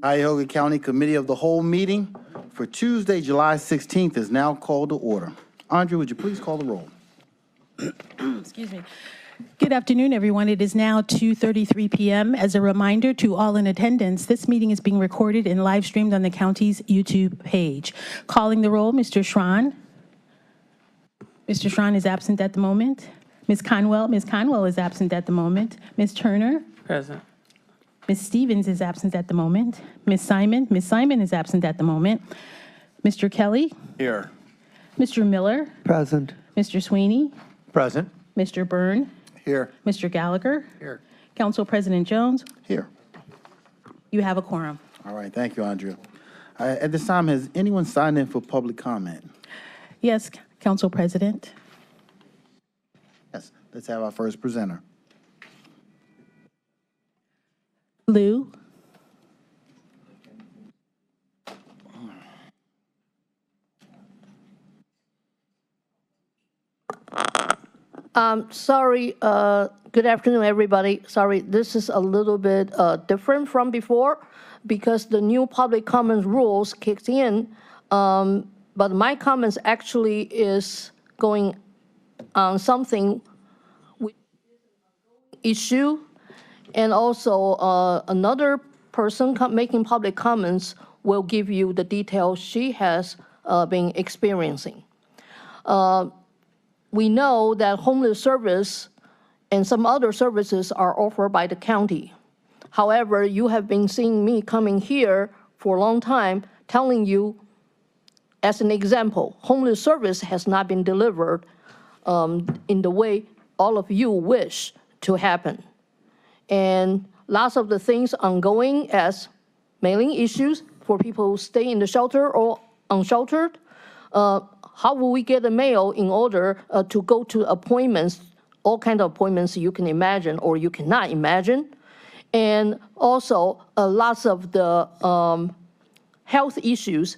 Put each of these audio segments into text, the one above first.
Cuyahoga County Committee of the Whole meeting for Tuesday, July 16th is now called to order. Andrea, would you please call the roll? Excuse me. Good afternoon, everyone. It is now 2:33 p.m. As a reminder to all in attendance, this meeting is being recorded and live streamed on the county's YouTube page. Calling the roll, Mr. Schron. Mr. Schron is absent at the moment. Ms. Conwell is absent at the moment. Ms. Turner. Present. Ms. Stevens is absent at the moment. Ms. Simon is absent at the moment. Mr. Kelly. Here. Mr. Miller. Present. Mr. Sweeney. Present. Mr. Byrne. Here. Mr. Gallagher. Here. Council President Jones. Here. You have a quorum. All right, thank you, Andrea. At this time, has anyone signed in for public comment? Yes, Council President. Yes, let's have our first presenter. Lou. Sorry, good afternoon, everybody. Sorry, this is a little bit different from before because the new public comments rules kicked in. But my comments actually is going on something with issue, and also another person making public comments will give you the details she has been experiencing. We know that homeless service and some other services are offered by the county. However, you have been seeing me coming here for a long time telling you, as an example, homeless service has not been delivered in the way all of you wish to happen. And lots of the things ongoing as mailing issues for people who stay in the shelter or unsheltered. How will we get the mail in order to go to appointments, all kinds of appointments you can imagine or you cannot imagine? And also lots of the health issues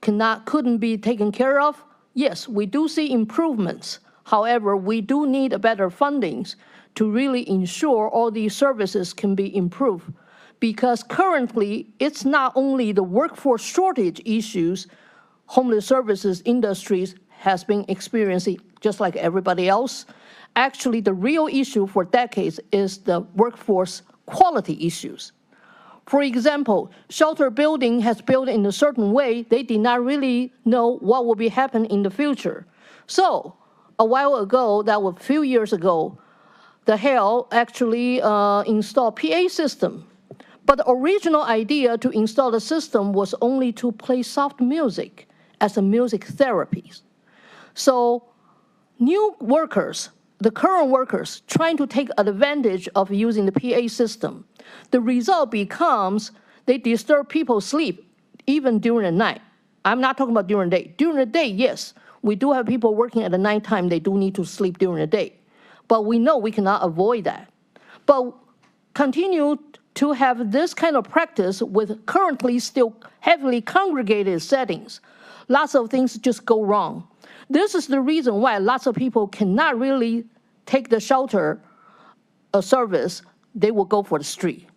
couldn't be taken care of. Yes, we do see improvements. However, we do need better fundings to really ensure all these services can be improved. Because currently, it's not only the workforce shortage issues homeless services industries has been experiencing just like everybody else. Actually, the real issue for decades is the workforce quality issues. For example, shelter building has built in a certain way, they did not really know what will be happening in the future. So, a while ago, that was a few years ago, the HALE actually installed PA system. But the original idea to install the system was only to play soft music as a music therapy. So new workers, the current workers, trying to take advantage of using the PA system. The result becomes they disturb people's sleep even during the night. I'm not talking about during the day. During the day, yes, we do have people working at the nighttime, they do need to sleep during the day. But we know we cannot avoid that. But continue to have this kind of practice with currently still heavily congregated settings. Lots of things just go wrong. This is the reason why lots of people cannot really take the shelter service, they will go for the street.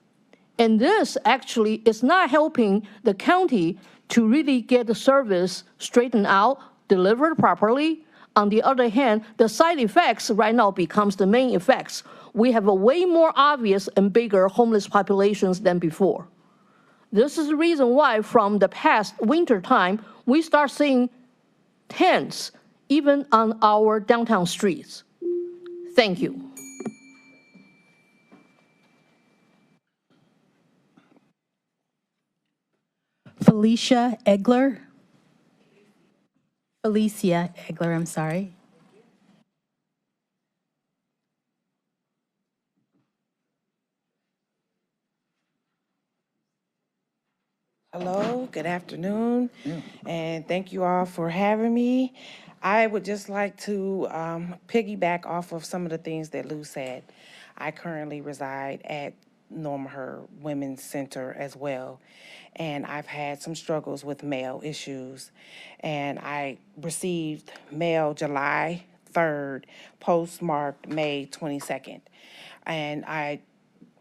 And this actually is not helping the county to really get the service straightened out, delivered properly. On the other hand, the side effects right now becomes the main effects. We have a way more obvious and bigger homeless populations than before. This is the reason why from the past winter time, we start seeing tents even on our downtown streets. Thank you. Felicia Egler. Felicia Egler, I'm sorry. Hello, good afternoon, and thank you all for having me. I would just like to piggyback off of some of the things that Lou said. I currently reside at Norma Her Women's Center as well, and I've had some struggles with mail issues, and I received mail July 3rd, postmarked May 22nd, and I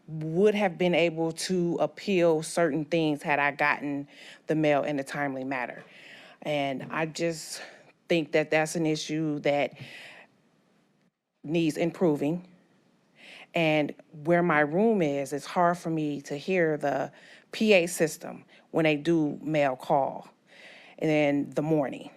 would have been able to appeal certain things had I gotten the mail in a timely manner. And I just think that that's an issue that needs improving. And where my room is, it's hard for me to hear the PA system when they do mail call in the morning.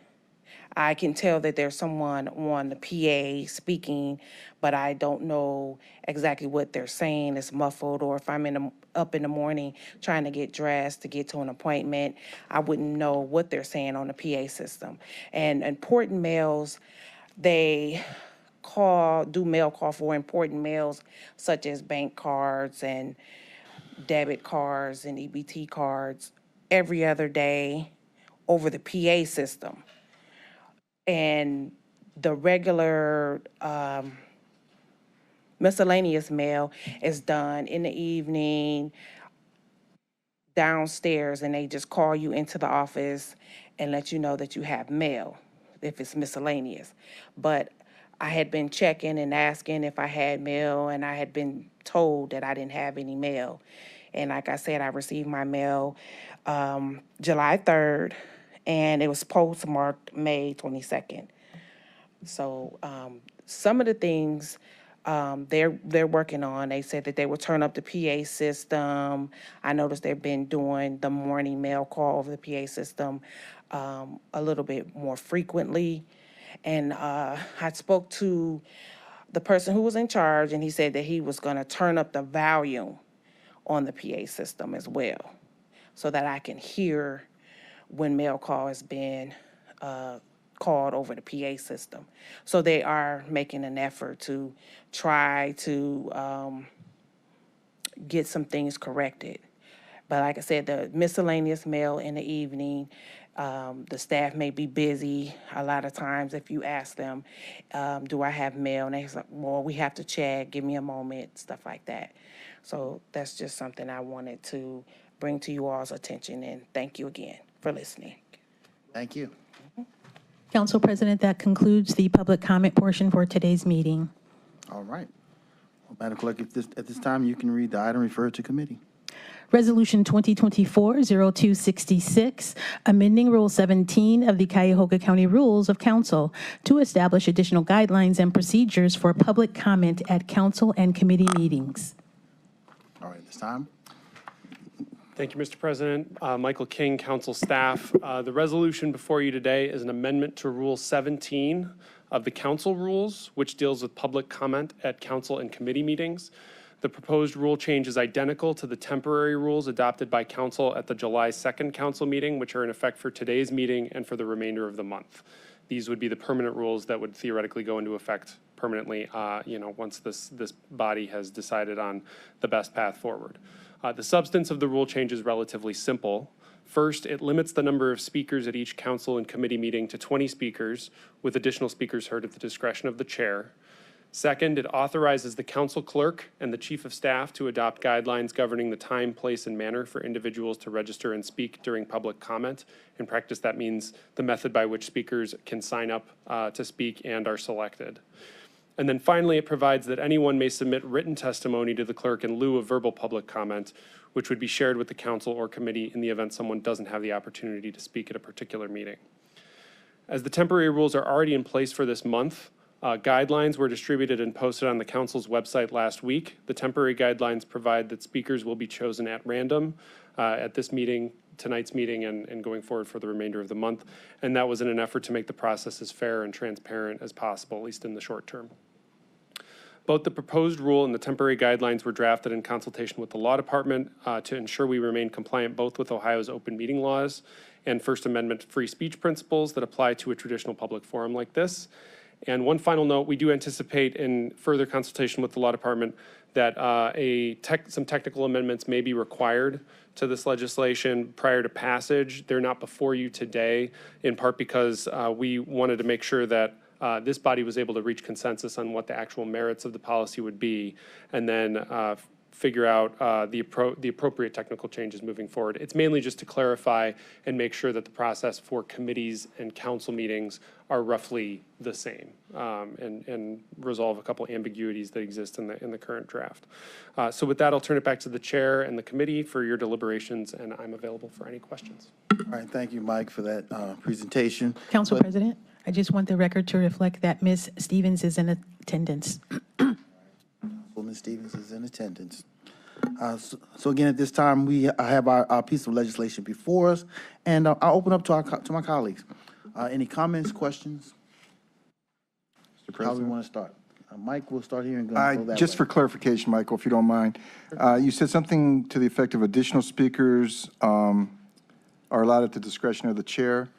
I can tell that there's someone on the PA speaking, but I don't know exactly what they're saying. It's muffled, or if I'm up in the morning trying to get dressed to get to an appointment, I wouldn't know what they're saying on the PA system. And important mails, they do mail call for important mails such as bank cards and debit cards and EBT cards every other day over the PA system. And the regular miscellaneous mail is done in the evening downstairs, and they just call you into the office and let you know that you have mail if it's miscellaneous. But I had been checking and asking if I had mail, and I had been told that I didn't have any mail. And like I said, I received my mail July 3rd, and it was postmarked May 22nd. So some of the things they're working on, they said that they would turn up the PA system. I noticed they've been doing the morning mail call over the PA system a little bit more frequently. And I spoke to the person who was in charge, and he said that he was going to turn up the volume on the PA system as well, so that I can hear when mail call has been called over the PA system. So they are making an effort to try to get some things corrected. But like I said, the miscellaneous mail in the evening, the staff may be busy. A lot of times if you ask them, do I have mail? And they say, well, we have to check, give me a moment, stuff like that. So that's just something I wanted to bring to you all's attention, and thank you again for listening. Thank you. Council President, that concludes the public comment portion for today's meeting. All right. Well, Madam Clerk, at this time, you can read the item referred to committee. Resolution 2024-0266, amending Rule 17 of the Cuyahoga County Rules of Council to establish additional guidelines and procedures for public comment at council and committee meetings. All right, at this time. Thank you, Mr. President. Michael King, council staff. The resolution before you today is an amendment to Rule 17 of the council rules, which deals with public comment at council and committee meetings. The proposed rule change is identical to the temporary rules adopted by council at the July 2nd council meeting, which are in effect for today's meeting and for the remainder of the month. These would be the permanent rules that would theoretically go into effect permanently, once this body has decided on the best path forward. The substance of the rule change is relatively simple. First, it limits the number of speakers at each council and committee meeting to 20 speakers, with additional speakers heard at the discretion of the chair. Second, it authorizes the council clerk and the chief of staff to adopt guidelines governing the time, place, and manner for individuals to register and speak during public comment. In practice, that means the method by which speakers can sign up to speak and are selected. And then finally, it provides that anyone may submit written testimony to the clerk in lieu of verbal public comment, which would be shared with the council or committee in the event someone doesn't have the opportunity to speak at a particular meeting. As the temporary rules are already in place for this month, guidelines were distributed and posted on the council's website last week. The temporary guidelines provide that speakers will be chosen at random at this meeting, tonight's meeting, and going forward for the remainder of the month. And that was in an effort to make the process as fair and transparent as possible, at least in the short term. Both the proposed rule and the temporary guidelines were drafted in consultation with the law department to ensure we remain compliant both with Ohio's open meeting laws and First Amendment free speech principles that apply to a traditional public forum like this. And one final note, we do anticipate in further consultation with the law department that some technical amendments may be required to this legislation prior to passage. They're not before you today, in part because we wanted to make sure that this body was able to reach consensus on what the actual merits of the policy would be. And then figure out the appropriate technical changes moving forward. It's mainly just to clarify and make sure that the process for committees and council meetings are roughly the same, and resolve a couple ambiguities that exist in the current draft. So with that, I'll turn it back to the chair and the committee for your deliberations, and I'm available for any questions. All right, thank you, Mike, for that presentation. Council President, I just want the record to reflect that Ms. Stevens is in attendance. Well, Ms. Stevens is in attendance. So again, at this time, we have our piece of legislation before us, and I'll open up to my colleagues. Any comments, questions? Mr. How we want to start? Mike, we'll start here and go that Just way. for clarification, Michael, if you don't mind, you said something to the effect of additional speakers are allowed at the discretion of the chair.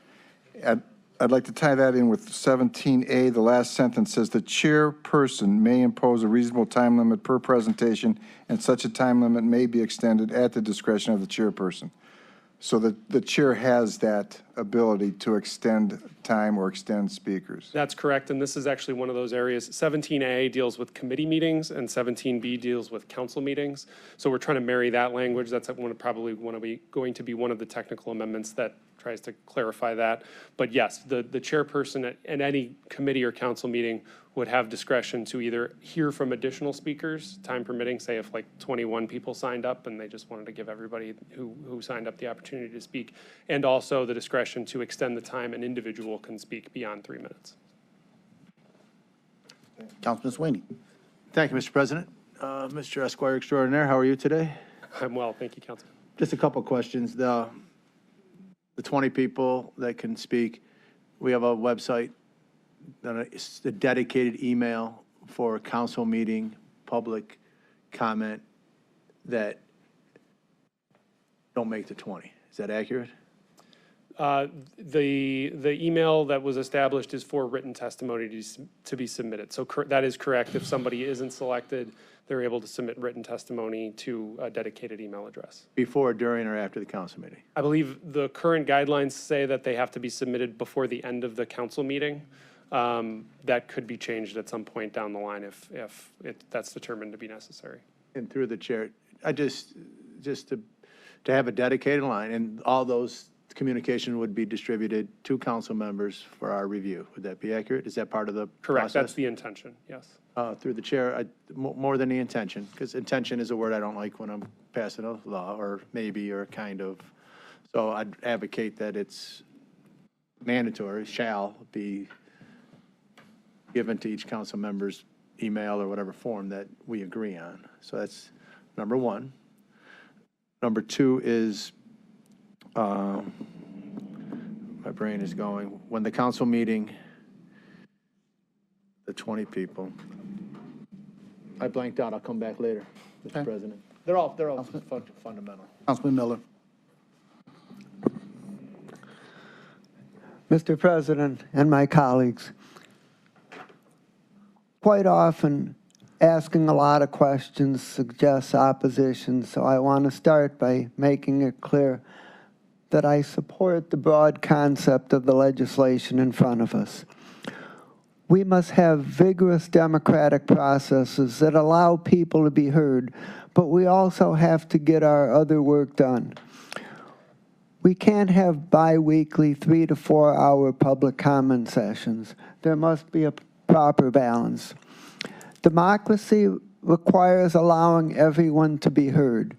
I'd like to tie that in with 17A. The last sentence says the chairperson may impose a reasonable time limit per presentation, and such a time limit may be extended at the discretion of the chairperson. So the chair has that ability to extend time or extend speakers. That's correct, and this is actually one of those areas. 17A deals with committee meetings, and 17B deals with council meetings. So we're trying to marry that language. That's probably going to be one of the technical amendments that tries to clarify that. But yes, the chairperson at any committee or council meeting would have discretion to either hear from additional speakers, time permitting, say if like 21 people signed up and they just wanted to give everybody who signed up the opportunity to speak, and also the discretion to extend the time an individual can speak beyond 3 minutes. Councilman Sweeney. Thank you, Mr. President. Mr. Esquire Extraordinaire, how are you today? I'm well, thank you, Council. Just a couple of questions. The 20 people that can speak, we have a website, it's a dedicated email for a council meeting, public comment that don't make the 20. Is that accurate? The email that was established is for written testimony to be submitted. So that is correct. If somebody isn't selected, they're able to submit written testimony to a dedicated email address. Before, during, or after the council meeting? I believe the current guidelines say that they have to be submitted before the end of the council meeting. That could be changed at some point down the line if that's determined to be necessary. And through the chair, I just to have a dedicated line, and all those communication would be distributed to council members for our review. Would that be accurate? Is that part of the Correct, process? that's the intention, yes. Through the chair, more than the intention, because intention is a word I don't like when I'm passing a law, or maybe, or kind of. So I'd advocate that it's mandatory, shall be given to each council member's email or whatever form that we agree on. So that's number one. Number two is, my brain is going, when the council meeting, the 20 people, I blanked out, I'll come back later, Mr. President. They're all fundamental. Councilman Miller. Mr. President and my colleagues, quite often asking a lot of questions suggests opposition, so I want to start by making it clear that I support the broad concept of the legislation in front of us. We must have vigorous democratic processes that allow people to be heard, but we also have to get our other work done. We can't have bi-weekly 3 to 4 hour public comment sessions. There must be a proper balance. Democracy requires allowing everyone to be heard.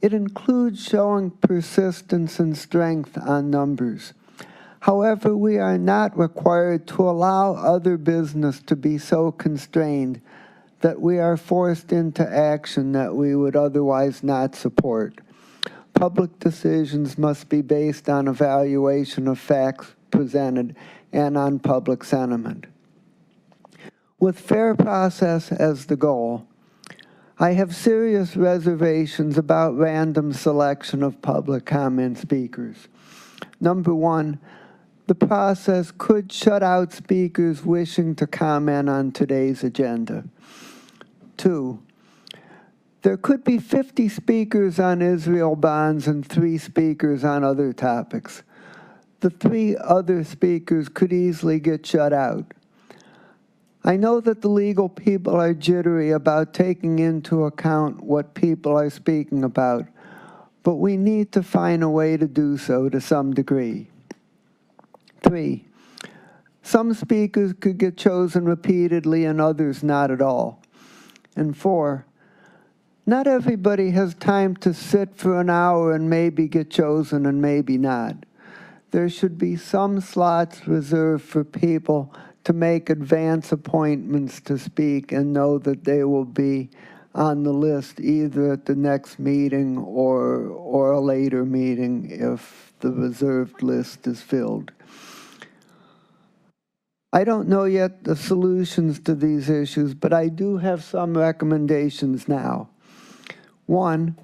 It includes showing persistence and strength on numbers. However, we are not required to allow other business to be so constrained that we are forced into action that we would otherwise not support. Public decisions must be based on evaluation of facts presented and on public sentiment. With fair process as the goal, I have serious reservations about random selection of public comment speakers. Number one, the process could shut out speakers wishing to comment on today's agenda. Two, there could be 50 speakers on Israel bonds and 3 speakers on other topics. The 3 other speakers could easily get shut out. I know that the legal people are jittery about taking into account what people are speaking about, but we need to find a way to do so to some degree. 3, some speakers could get chosen repeatedly and others not at all. And 4, not everybody has time to sit for an hour and maybe get chosen and maybe not. There should be some slots reserved for people to make advance appointments to speak and know that they will be on the list either at the next meeting or a later meeting if the reserved list is filled. I don't know yet the solutions to these issues, but I do have some recommendations now. 1,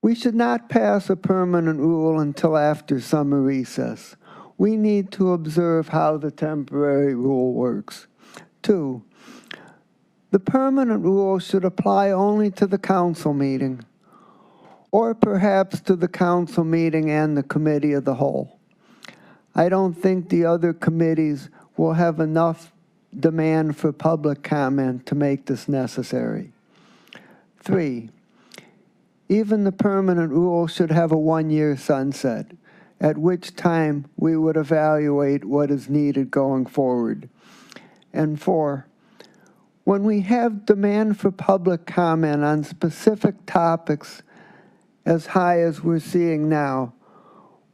we should not pass a permanent rule until after summer recess. We need to observe how the temporary rule works. 2, the permanent rule should apply only to the council meeting, or perhaps to the council meeting and the committee of the whole. I don't think the other committees will have enough demand for public comment to make this necessary. 3, even the permanent rule should have a 1-year sunset, at which time we would evaluate what is needed going forward. And 4, when we have demand for public comment on specific topics as high as we're seeing now,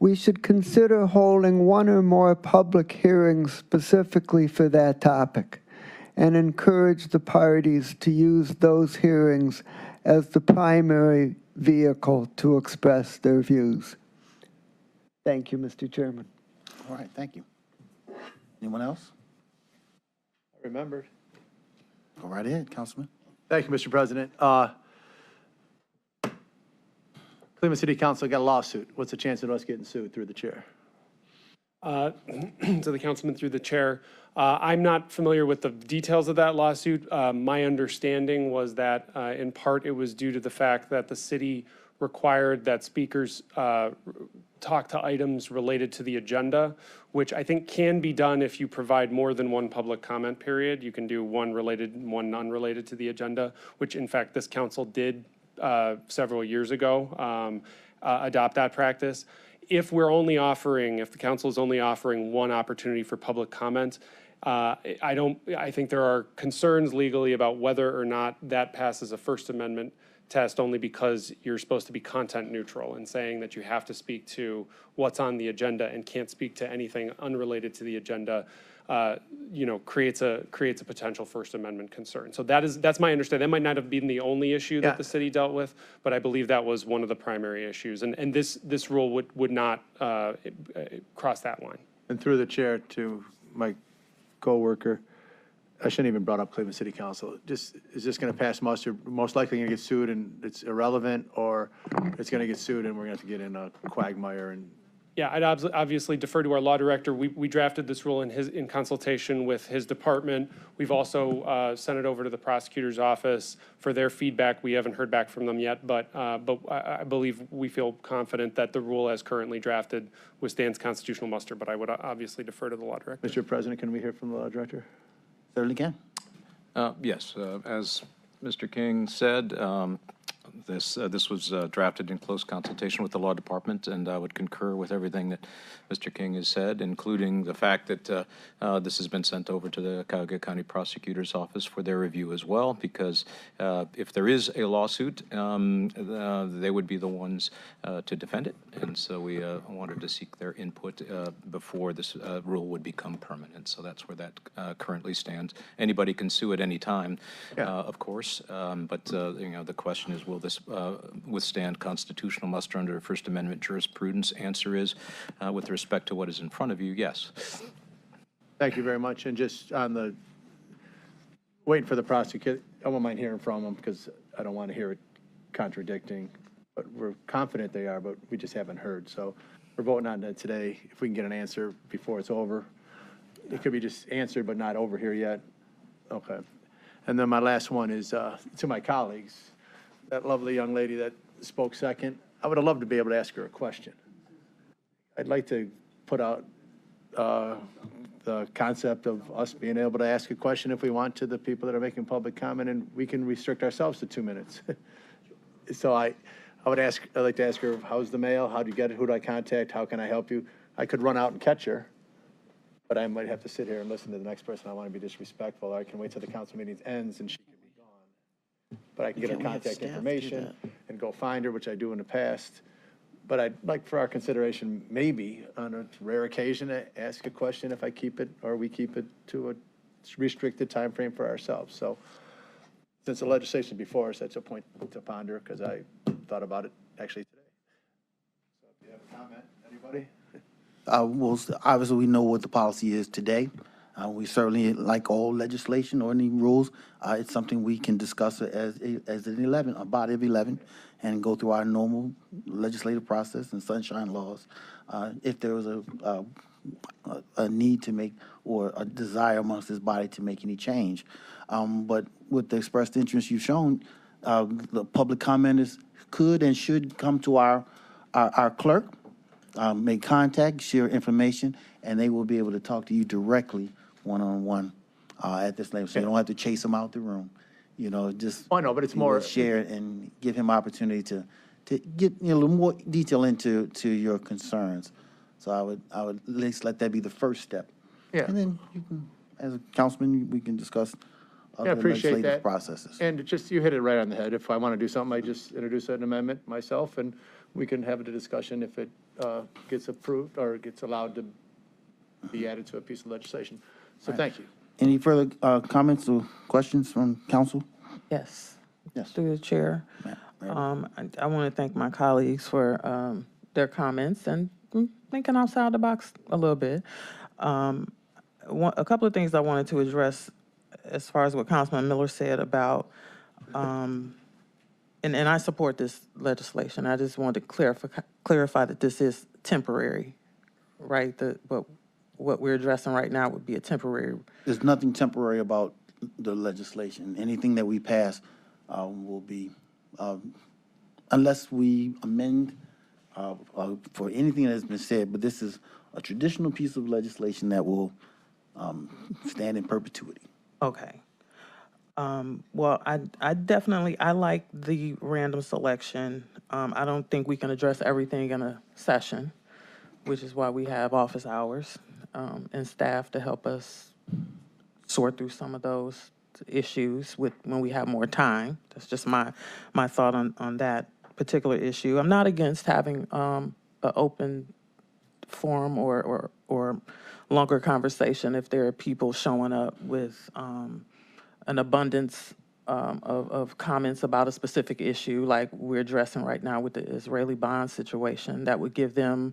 we should consider holding 1 or more public hearings specifically for that topic and encourage the parties to use those hearings as the primary vehicle to express their views. Thank you, Mr. Chairman. All right, thank you. Anyone else? I remembered. Go right ahead, Councilman. Thank you, Mr. President. Cleveland City Council got a lawsuit. What's the chance of us getting sued through the chair? To the councilman through the chair, I'm not familiar with the details of that lawsuit. My understanding was that in part it was due to the fact that the city required that speakers talk to items related to the agenda, which I think can be done if you provide more than one public comment period. You can do one related and one unrelated to the agenda, which in fact this council did several years ago, adopt that practice. If the council is only offering one opportunity for public comment, I think there are concerns legally about whether or not that passes a First Amendment test, only because you're supposed to be content neutral, and saying that you have to speak to what's on the agenda and can't speak to anything unrelated to the agenda, creates a potential First Amendment concern. So that's my understanding. That might not have been the only issue that the city dealt with, but I believe that was one of the primary issues. And this rule would not cross that line. And through the chair to my coworker, I shouldn't even brought up Cleveland City Council. Is this going to pass muster? Most likely going to get sued and it's irrelevant, or it's going to get sued and we're going to have to get in a quagmire and. Yeah, I'd obviously defer to our law director. We drafted this rule in consultation with his department. We've also sent it over to the prosecutor's office for their feedback. We haven't heard back from them yet, but I believe we feel confident that the rule as currently drafted withstands constitutional muster, but I would obviously defer to the law director. Mr. President, can we hear from the law director? Certainly can. Yes, as Mr. King said, this was drafted in close consultation with the law department, and I would concur with everything that Mr. King has said, including the fact that this has been sent over to the Cuyahoga County Prosecutor's Office for their review as well, because if there is a lawsuit, they would be the ones to defend it, and so we wanted to seek their input before this rule would become permanent. So that's where that currently stands. Anybody can sue at any time, of course, but the question is, will this withstand constitutional muster under First Amendment jurisprudence? Answer is, with respect to what is in front of you, yes. Thank you very much. And just on the, waiting for the prosecutor, I won't mind hearing from them because I don't want to hear it contradicting, but we're confident they are, but we just haven't heard. So we're voting on that today. If we can get an answer before it's over. It could be just answered but not over here yet. Okay. And then my last one is to my colleagues. That lovely young lady that spoke second, I would have loved to be able to ask her a question. I'd like to put out the concept of us being able to ask a question if we want to the people that are making public comment, and we can restrict ourselves to 2 minutes. So I'd like to ask her, how's the mail? How do you get it? Who do I contact? How can I help you? I could run out and catch her, but I might have to sit here and listen to the next person. I want to be disrespectful, or I can wait till the council meeting ends and she can be gone. But I can get her Can't we have contact staff do information that? and go find her, which I do in the past. But I'd like for our consideration, maybe on a rare occasion, to ask a question if I keep it, or we keep it to a restricted time frame for ourselves. So since the legislation before us, that's a point to ponder, because I thought about it actually today. So if you have a comment, anybody? Well, obviously, we know what the policy is today. We certainly, like all legislation or any rules, it's something we can discuss as a body of 11, and go through our normal legislative process and sunshine laws. If there was a need to make, or a desire amongst this body to make any change. But with the expressed interest you've shown, the public commenters could and should come to our clerk, make contact, share information, and they will be able to talk to you directly, one-on-one, at this level. So you don't have to chase them out the room, just. Oh, I know, but it's you will more- share it and give him opportunity to get a little more detail into your concerns. So I would at least let that be the first step. Yeah. And then you can, as a councilman, we can discuss Yeah, other appreciate legislative that. processes. And just, you hit it right on the head. If I want to do something, I just introduce an amendment myself, and we can have a discussion if it gets approved or gets allowed to be added to a piece of legislation. So thank you. Any further comments or questions from council? Yes. Yes. Through the chair. I want to thank my colleagues for their comments and thinking outside the box a little bit. A couple of things I wanted to address as far as what Councilman Miller said about, and I support this legislation. I just wanted to clarify that this is temporary, right? But what we're addressing right now would be a temporary. There's nothing temporary about the legislation. Anything that we pass will be, unless we amend for anything that has been said, but this is a traditional piece of legislation that will stand in perpetuity. Okay. Well, I definitely, I like the random selection. I don't think we can address everything in a session, which is why we have office hours and staff to help us sort through some of those issues when we have more time. That's just my thought on that particular issue. I'm not against having an open forum or longer conversation if there are people showing up with an abundance of comments about a specific issue like we're addressing right now with the Israeli bond situation. That would give them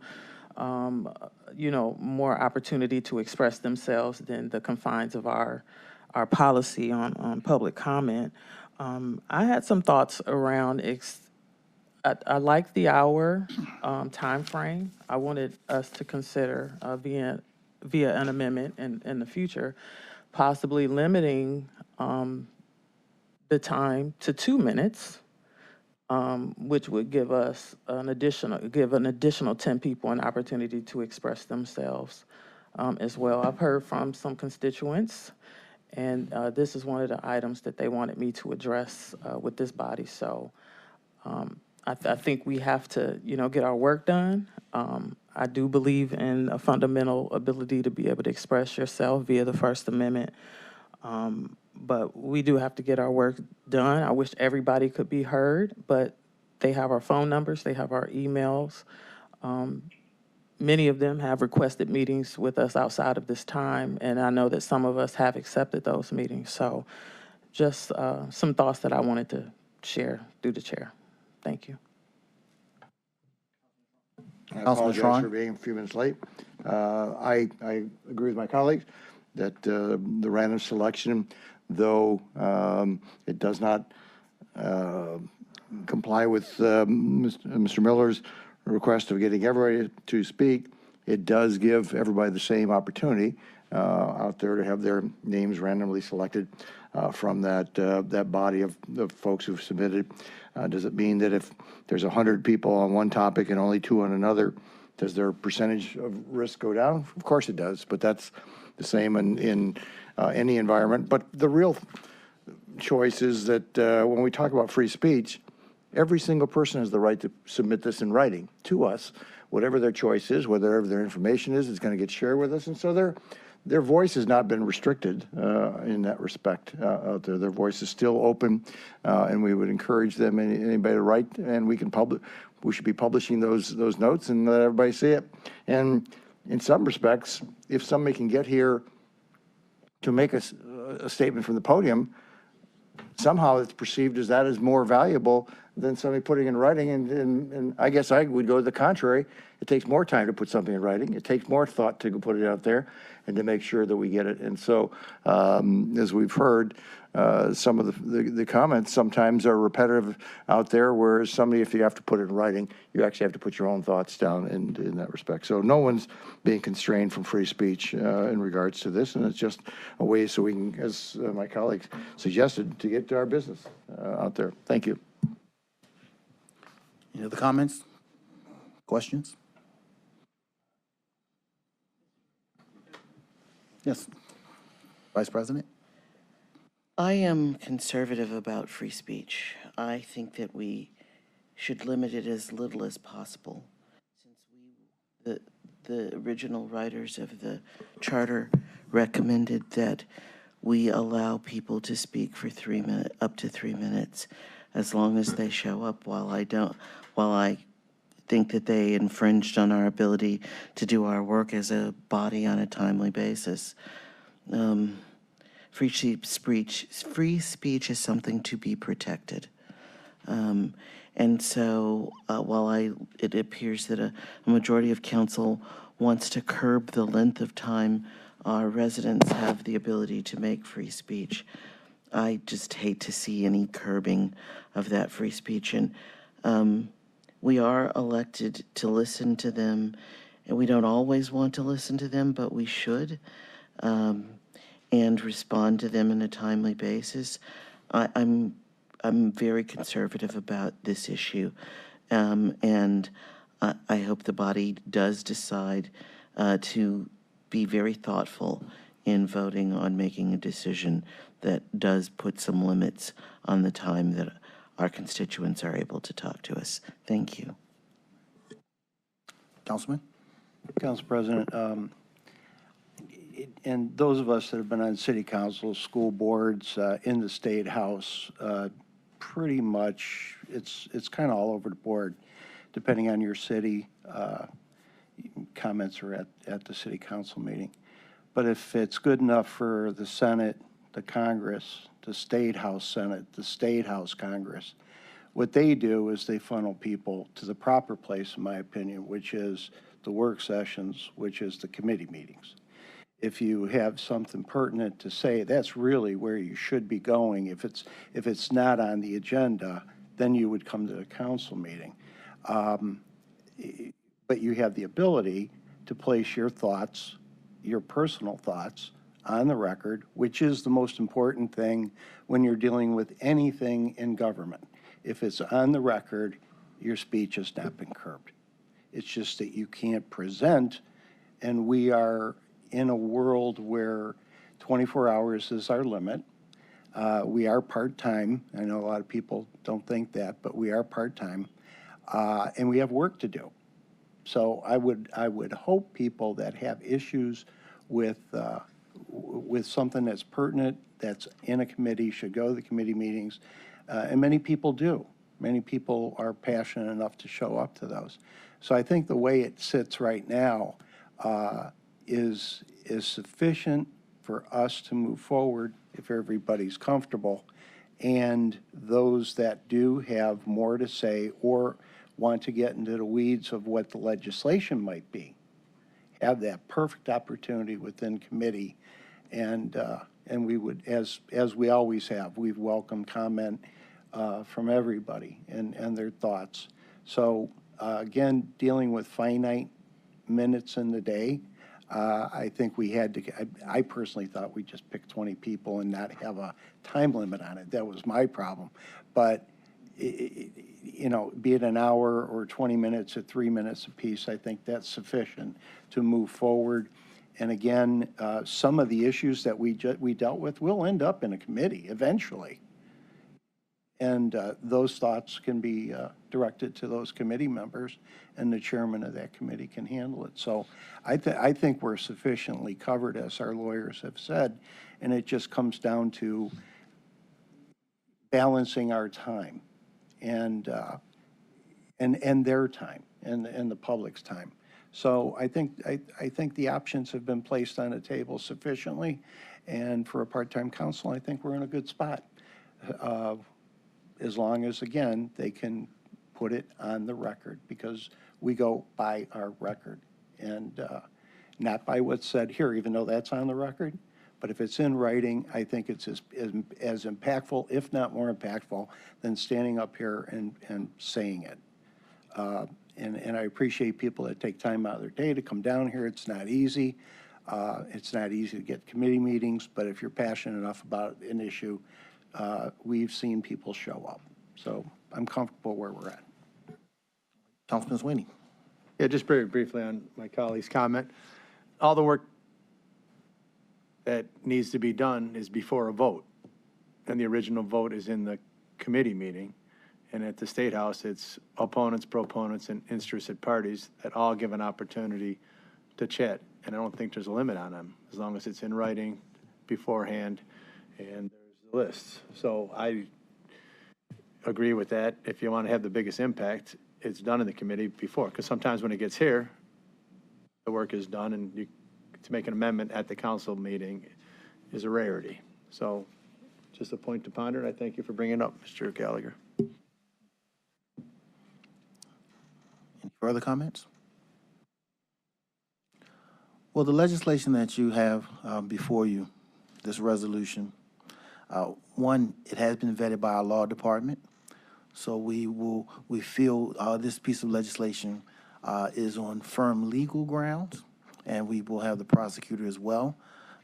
more opportunity to express themselves than the confines of our policy on public comment. I had some thoughts around, I like the hour time frame. I wanted us to consider via an amendment in the future, possibly limiting the time to 2 minutes, which would give us an additional 10 people an opportunity to express themselves as well. I've heard from some constituents, and this is one of the items that they wanted me to address with this body. So I think we have to, get our work done. I do believe in a fundamental ability to be able to express yourself via the First Amendment. But we do have to get our work done. I wish everybody could be heard, but they have our phone numbers, they have our emails. Many of them have requested meetings with us outside of this time, and I know that some of us have accepted those meetings. So just some thoughts that I wanted to share through the chair. Thank you. I Councilman apologize Traun? for being a few minutes late. I agree with my colleagues that the random selection, though it does not comply with Mr. Miller's request of getting everybody to speak, it does give everybody the same opportunity out there to have their names randomly selected from that body of folks who've submitted. Does it mean that if there's 100 people on one topic and only 2 on another, does their percentage of risk go down? Of course it does, but that's the same in any environment. But the real choice is that when we talk about free speech, every single person has the right to submit this in writing to us, whatever their choice is, whatever their information is going to get shared with us. And so their voice has not been restricted in that respect out there. Their voice is still open, and we would encourage them, anybody to write, and we should be publishing those notes and let everybody see it. And in some respects, if somebody can get here to make a statement from the podium, somehow it's perceived as that is more valuable than somebody putting in writing. And I guess I would go to the contrary. It takes more time to put something in writing. It takes more thought to put it out there and to make sure that we get it. And so, as we've heard, some of the comments sometimes are repetitive out there, whereas somebody, if you have to put it in writing, you actually have to put your own thoughts down in that respect. So no one's being constrained from free speech in regards to this, and it's just a way so we can, as my colleagues suggested, to get to our business out there. Thank you. Any other comments? Questions? Yes. Vice President? I am conservative about free speech. I think that we should limit it as little as possible. Since the original writers of the charter recommended that we allow people to speak for up to 3 minutes, as long as they show up. While I think that they infringed on our ability to do our work as a body on a timely basis. Free speech is something to be protected. And so while it appears that a majority of council wants to curb the length of time our residents have the ability to make free speech, I just hate to see any curbing of that free speech. And we are elected to listen to them, and we don't always want to listen to them, but we should, and respond to them in a timely basis. I'm very conservative about this issue, and I hope the body does decide to be very thoughtful in voting on making a decision that does put some limits on the time that our constituents are able to talk to us. Thank you. Councilman? Council President, and those of us that have been on city council, school boards, in the state house, pretty much it's kind of all over the board, depending on your city. Comments are at the city council meeting. But if it's good enough for the Senate, the Congress, the State House Senate, the State House Congress, what they do is they funnel people to the proper place, in my opinion, which is the work sessions, which is the committee meetings. If you have something pertinent to say, that's really where you should be going. If it's not on the agenda, then you would come to the council meeting. But you have the ability to place your thoughts, your personal thoughts, on the record, which is the most important thing when you're dealing with anything in government. If it's on the record, your speech has not been curbed. It's just that you can't present, and we are in a world where 24 hours is our limit. We are part-time. I know a lot of people don't think that, but we are part-time, and we have work to do. So I would hope people that have issues with something that's pertinent, that's in a committee, should go to the committee meetings, and many people do. Many people are passionate enough to show up to those. So I think the way it sits right now is sufficient for us to move forward if everybody's comfortable. And those that do have more to say or want to get into the weeds of what the legislation might be, have that perfect opportunity within committee. And we would, as we always have, we've welcomed comment from everybody and their thoughts. So again, dealing with finite minutes in the day, I think we had to, I personally thought we just pick 20 people and not have a time limit on it. That was my problem. But, you know, be it an hour or 20 minutes or 3 minutes apiece, I think that's sufficient to move forward And again, some of the issues that we dealt with will end up in a committee eventually. And those thoughts can be directed to those committee members, and the chairman of that committee can handle it. So I think we're sufficiently covered, as our lawyers have said, and it just comes down to balancing our time and their time and the public's time. So I think the options have been placed on the table sufficiently, and for a part-time council, I think we're in a good spot. As long as, again, they can put it on the record, because we go by our record and not by what's said here, even though that's on the record. But if it's in writing, I think it's as impactful, if not more impactful, than standing up here and saying it. And I appreciate people that take time out of their day to come down here. It's not easy. It's not easy to get committee meetings, but if you're passionate enough about an issue, we've seen people show up. So I'm comfortable where we're at. Councilman Sweeney. Yeah, just very briefly on my colleague's comment. All the work that needs to be done is before a vote, and the original vote is in the committee meeting. And at the State House, it's opponents, proponents, and interested parties that all give an opportunity to chat. And I don't think there's a limit on them, as long as it's in writing beforehand and there's the lists. So I agree with that. If you want to have the biggest impact, it's done in the committee before, because sometimes when it gets here, the work is done, and to make an amendment at the council meeting is a rarity. So just a point to ponder, and I thank you for bringing it up, Mr. Gallagher. Any further comments? Well, the legislation that you have before you, this resolution, one, it has been vetted by our law department. So we feel this piece of legislation is on firm legal grounds, and we will have the prosecutor as well.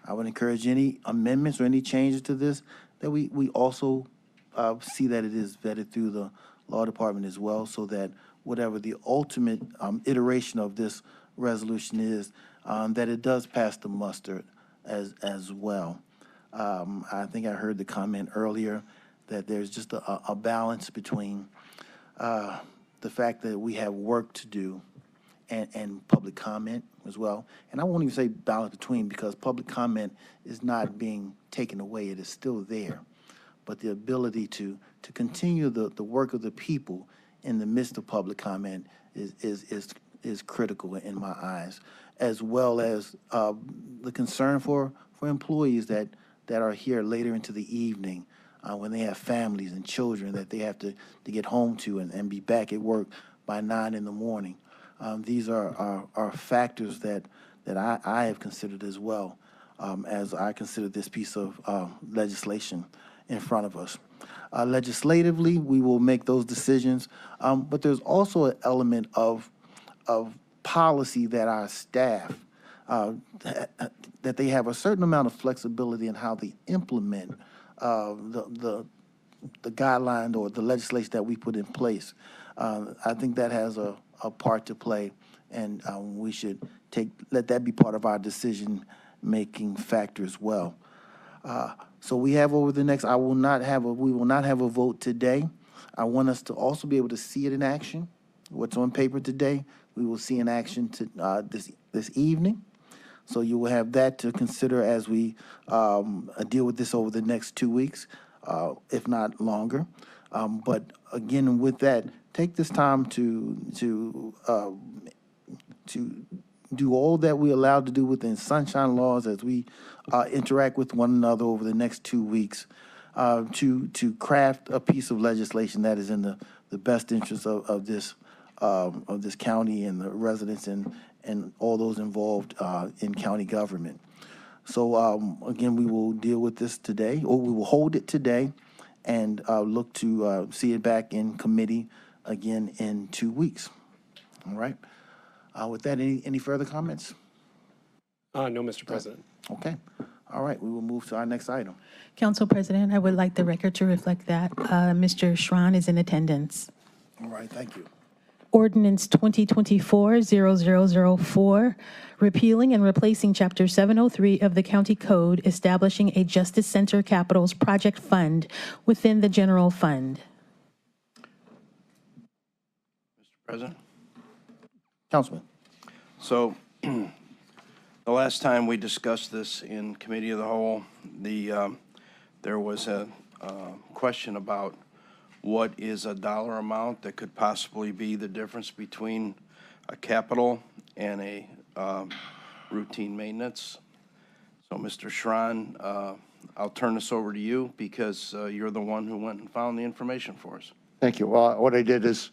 I would encourage any amendments or any changes to this, that we also see that it is vetted through the law department as well, so that whatever the ultimate iteration of this resolution is, that it does pass the muster as well. I think I heard the comment earlier that there's just a balance between the fact that we have work to do and public comment as well. And I won't even say balance between, because public comment is not being taken away. It is still there. But the ability to continue the work of the people in the midst of public comment is critical in my eyes, as well as the concern for employees that are here later into the evening when they have families and children that they have to get home to and be back at work by 9 in the morning. These are factors that I have considered as well as I consider this piece of legislation in front of us. Legislatively, we will make those decisions, but there's also an element of policy that our staff, that they have a certain amount of flexibility in how they implement the guideline or the legislation that we put in place. I think that has a part to play, and we should let that be part of our decision-making factor as well. So we have over the next, we will not have a vote today. I want us to also be able to see it in action. What's on paper today, we will see in action this evening. So you will have that to consider as we deal with this over the next 2 weeks, if not longer. But again, with that, take this time to do all that we're allowed to do within sunshine laws as we interact with one another over the next 2 weeks, to craft a piece of legislation that is in the best interest of this county and the residents and all those involved in county government. So again, we will deal with this today, or we will hold it today, and look to see it back in committee again in 2 weeks. All right. With that, any further comments? No, Mr. President. Okay. All right. We will move to our next item. Council President, I would like the record to reflect that Mr. Schron is in attendance. All right. Thank you. Ordinance 2024-0004, repealing and replacing Chapter 703 of the County Code, establishing a Justice Center Capitals Project Fund within the general fund. President? Councilman. So the last time we discussed this in Committee of the Whole, there was a question about what is a dollar amount that could possibly be the difference between a capital and a routine maintenance. So, Mr. Schron, I'll turn this over to you because you're the one who went and found the information for us. Thank you. Well, what I did is,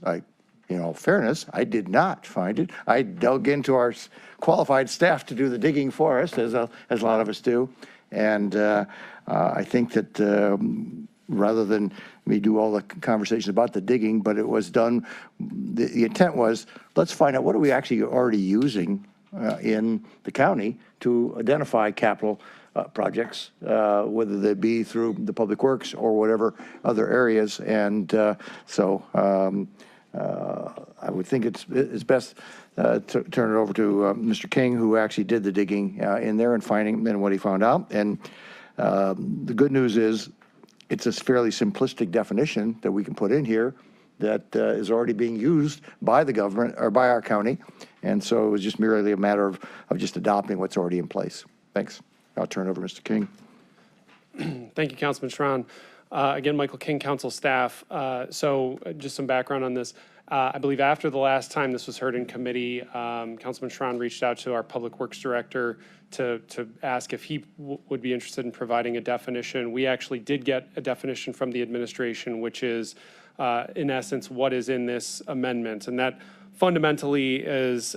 in all fairness, I did not find it. I dug into our qualified staff to do the digging for us, as a lot of us do. And I think that rather than me do all the conversations about the digging, but it was done, the intent was, let's find out what are we actually already using in the county to identify capital projects, whether they be through the public works or whatever other areas. And so I would think it's best to turn it over to Mr. King, who actually did the digging in there and finding and what he found out. And the good news is it's a fairly simplistic definition that we can put in here that is already being used by the government or by our county. And so it was just merely a matter of just adopting what's already in place. Thanks. I'll turn it over to Mr. King. Thank you, Councilman Schron. Again, Michael King, council staff. So just some background on this. I believe after the last time this was heard in committee, Councilman Schron reached out to our Public Works Director to ask if he would be interested in providing a definition. We actually did get a definition from the administration, which is, in essence, what is in this amendment. And that fundamentally is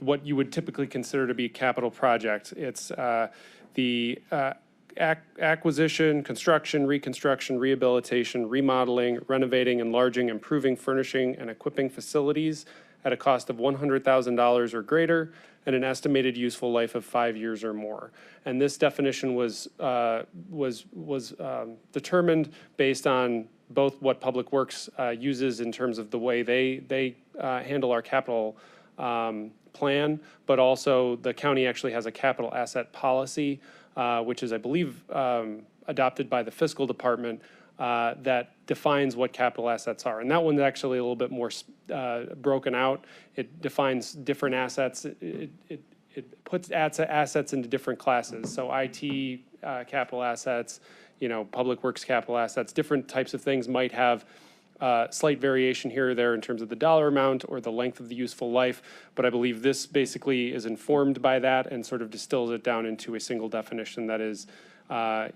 what you would typically consider to be a capital project. It's the acquisition, construction, reconstruction, rehabilitation, remodeling, renovating, enlarging, improving, furnishing, and equipping facilities at a cost of $100,000 or greater and an estimated useful life of 5 years or more. And this definition was determined based on both what Public Works uses in terms of the way they handle our capital plan, but also the county actually has a capital asset policy, which is, I believe, adopted by the fiscal department, that defines what capital assets are. And that one's actually a little bit more broken out. It defines different assets. It puts assets into different classes. So IT capital assets, public works capital assets, different types of things might have slight variation here or there in terms of the dollar amount or the length of the useful life, but I believe this basically is informed by that and sort of distills it down into a single definition that is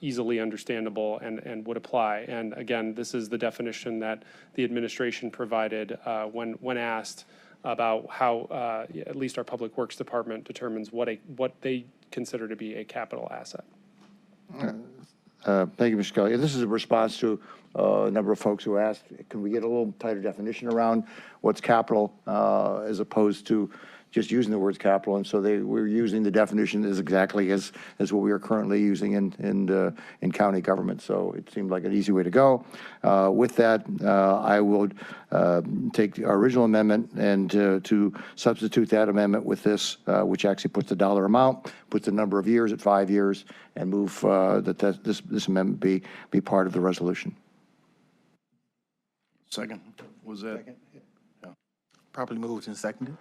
easily understandable and would apply. And again, this is the definition that the administration provided when asked about how at least our Public Works Department determines what they consider to be a capital asset. Thank you, Mr. Kelly. This is a response to a number of folks who asked, can we get a little tighter definition around what's capital as opposed to just using the words capital? And so we're using the definition as exactly as what we are currently using in county government. So it seemed like an easy way to go. With that, I will take our original amendment and to substitute that amendment with this, which actually puts the dollar amount, puts the number of years at 5 years, and move this amendment be part of the resolution. Second, was that? Second. Yeah. Properly moved and seconded.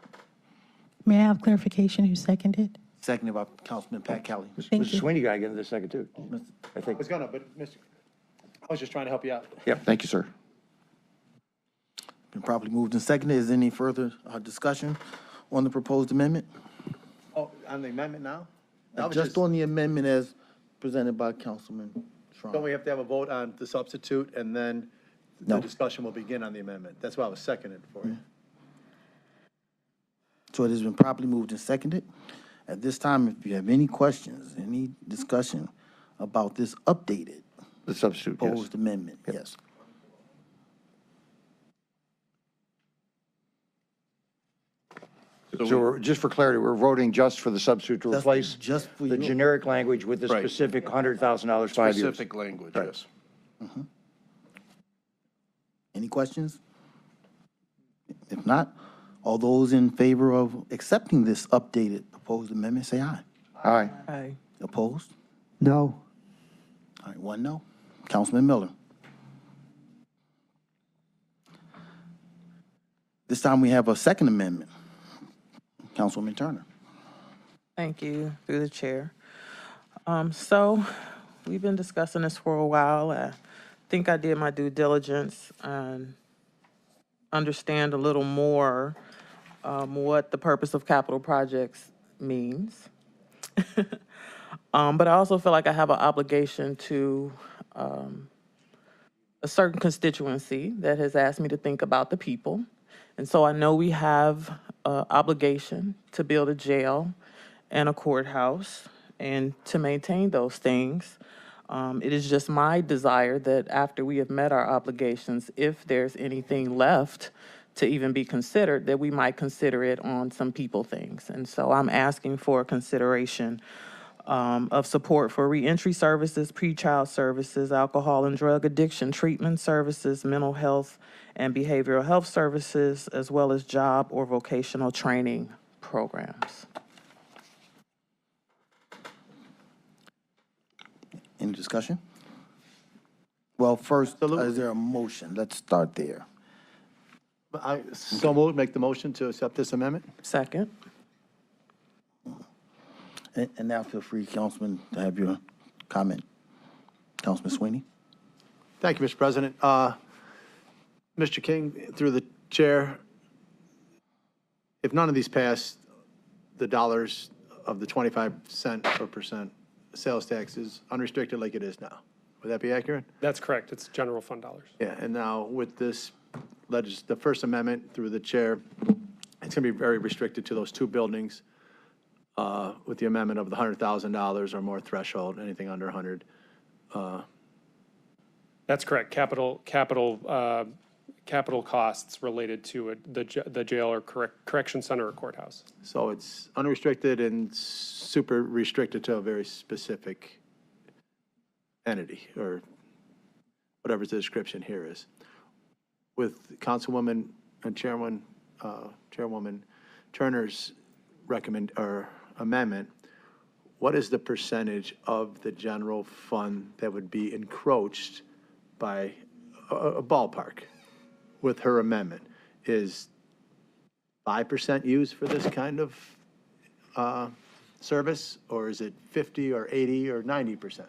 May I have clarification who seconded? Seconded by Councilman Pat Kelly. Thank Mr. you. Sweeney got to get into the second, too. I I think. was gonna, but I was just trying to help you out. Yep, thank you, sir. Been properly moved and seconded. Is there any further discussion on the proposed amendment? Oh, on the amendment now? Just on the amendment as presented by Councilman Schron. Don't we have to have a vote on the substitute and then the No. discussion will begin on the amendment? That's why I was seconded for it. So it has been properly moved and seconded. At this time, if you have any questions, any discussion about this updated The substitute, yes. proposed amendment, yes. So just for clarity, we're voting just for the substitute to replace just for the you. generic language with the Right. specific $100,000, 5 years. Specific language, Right. yes. Any questions? If not, all those in favor of accepting this updated proposed amendment, say aye. Aye. Aye. Opposed? No. All right, one no. Councilman Miller. This time we have a second amendment. Councilwoman Turner. Thank you, through the chair. So we've been discussing this for a while. I think I did my due diligence and understand a little more what the purpose of capital projects means. But I also feel like I have an obligation to a certain constituency that has asked me to think about the people. And so I know we have an obligation to build a jail and a courthouse and to maintain those things. It is just my desire that after we have met our obligations, if there's anything left to even be considered, that we might consider it on some people things. And so I'm asking for consideration of support for reentry services, pretrial services, alcohol and drug addiction treatment services, mental health and behavioral health services, as well as job or vocational training programs. Any discussion? Well, first, is there a motion? Let's start there. I so moved, make the motion to accept this amendment. Second. And now feel free, Councilman, to have your comment. Councilman Sweeney? Thank you, Mr. President. Mr. King, through the chair, if none of these pass, the dollars of the 25% per percent sales tax is unrestricted like it is now. Would that be accurate? That's correct. It's general fund dollars. Yeah, and now with this, the First Amendment through the chair, it's going to be very restricted to those two buildings with the amendment of the $100,000 or more threshold, anything under 100. That's correct. Capital costs related to the jail or correction center or courthouse. So it's unrestricted and super restricted to a very specific entity or whatever the description here is. With Councilwoman and Chairwoman Turner's amendment, what is the percentage of the general fund that would be encroached by a ballpark with her amendment? Is 5% used for this kind of service, or is it 50 or 80 or 90%?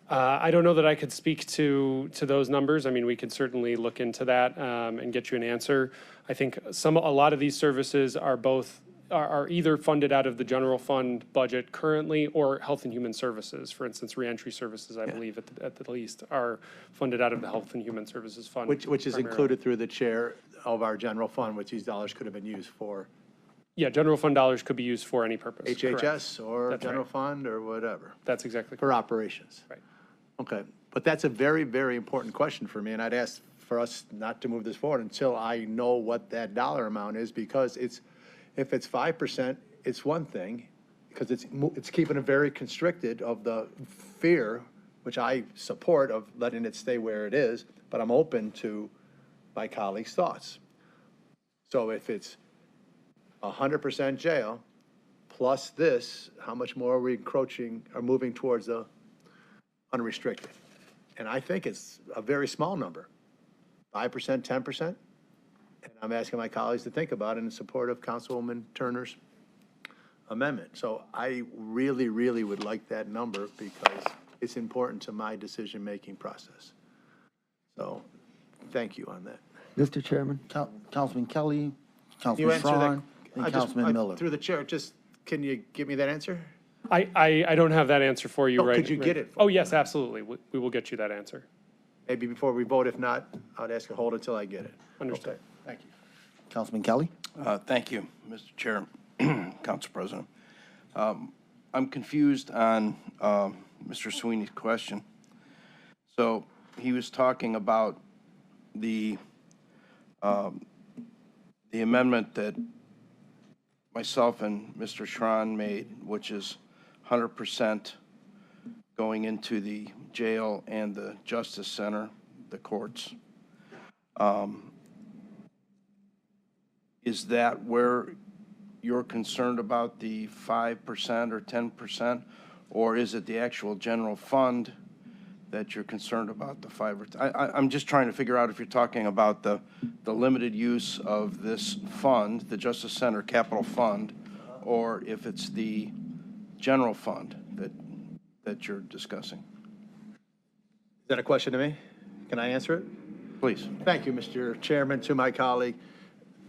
I don't know that I could speak to those numbers. I mean, we could certainly look into that and get you an answer. I think a lot of these services are either funded out of the general fund budget currently or Health and Human Services. For instance, reentry services, I believe at the least, are funded out of the Health and Human Services Fund. Which is primarily. included through the chair of our general fund, which these dollars could have been used for. Yeah, general fund dollars could be used for any purpose. HHS correct. or That's general right. fund or whatever, That's exactly for correct. operations. Right. Okay, but that's a very, very important question for me, and I'd ask for us not to move this forward until I know what that dollar amount is, because if it's 5%, it's one thing, because it's keeping it very constricted of the fear, which I support, of letting it stay where it is, but I'm open to my colleagues' thoughts. So if it's 100% jail plus this, how much more are we encroaching or moving towards the unrestricted? And I think it's a very small number, 5%, 10%. And I'm asking my colleagues to think about it in support of Councilwoman Turner's amendment. So I really, really would like that number because it's important to my decision-making process. So thank you on that. Mr. Chairman? Councilman Kelly, You Councilman answer that. Strawn, and Councilman Miller. Through the chair, can you give me that answer? I don't have that answer for you No, right. could you get it for Oh, yes, absolutely. We will get you that answer. Maybe before we vote. If not, I'd ask you to hold until I get it. Understood. Okay, thank you. Councilman Kelly? Thank you, Mr. Chair, Council President. I'm confused on Mr. Sweeney's question. So he was talking about the amendment that myself and Mr. Schron made, which is 100% going into the jail and the Justice Center, the courts. is that where you're concerned about the 5% or 10%? Or is it the actual general fund that you're concerned about, the 5 or 10? I'm just trying to figure out if you're talking about the limited use of this fund, the Justice Center Capital Fund, or if it's the general fund that you're discussing. Is that a question to me? Can I answer it? Please. Thank you, Mr. Chairman. To my colleague,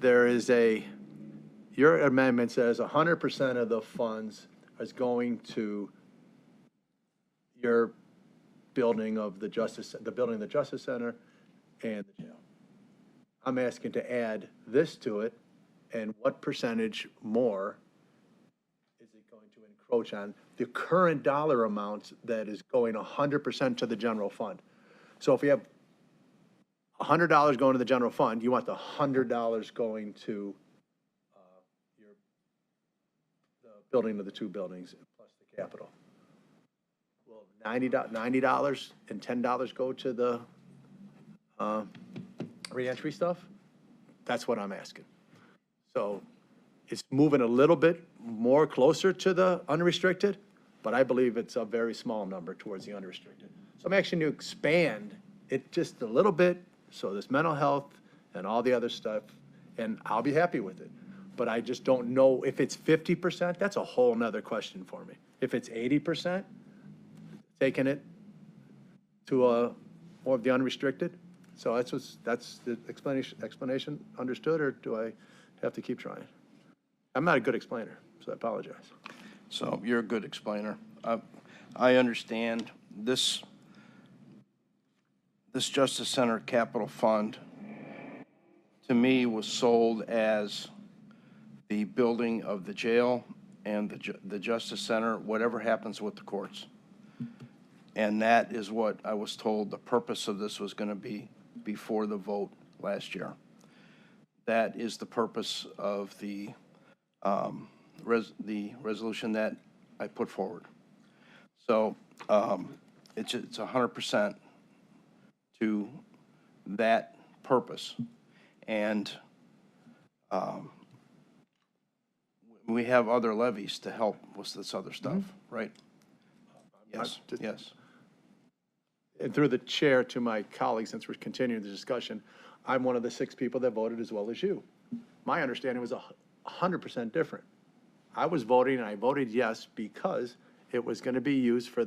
your amendment says 100% of the funds is going to your building of the building of the Justice Center and the jail. I'm asking to add this to it, and what percentage more is it going to encroach on the current dollar amounts that is going 100% to the general fund? So if we have $100 going to the general fund, you want the $100 going to the building of the two buildings plus the Capitol. Will $90 and $10 go to the reentry stuff? That's what I'm asking. So it's moving a little bit more closer to the unrestricted, but I believe it's a very small number towards the unrestricted. So I'm asking you to expand it just a little bit, so this mental health and all the other stuff, and I'll be happy with it. But I just don't know if it's 50%, that's a whole nother question for me. If it's 80%, taking it to more of the unrestricted. So that's the explanation understood, or do I have to keep trying? I'm not a good explainer, so I apologize. So you're a good explainer. I understand this Justice Center Capital Fund, to me, was sold as the building of the jail and the Justice Center, whatever happens with the courts. And that is what I was told the purpose of this was going to be before the vote last year. That is the purpose of the resolution that I put forward. So it's 100% to that purpose. And we have other levies to help with this other stuff, right? Yes, yes. And through the chair to my colleagues, since we're continuing the discussion, I'm one of the 6 people that voted as well as you. My understanding was 100% different. I was voting, and I voted yes because it was going to be used for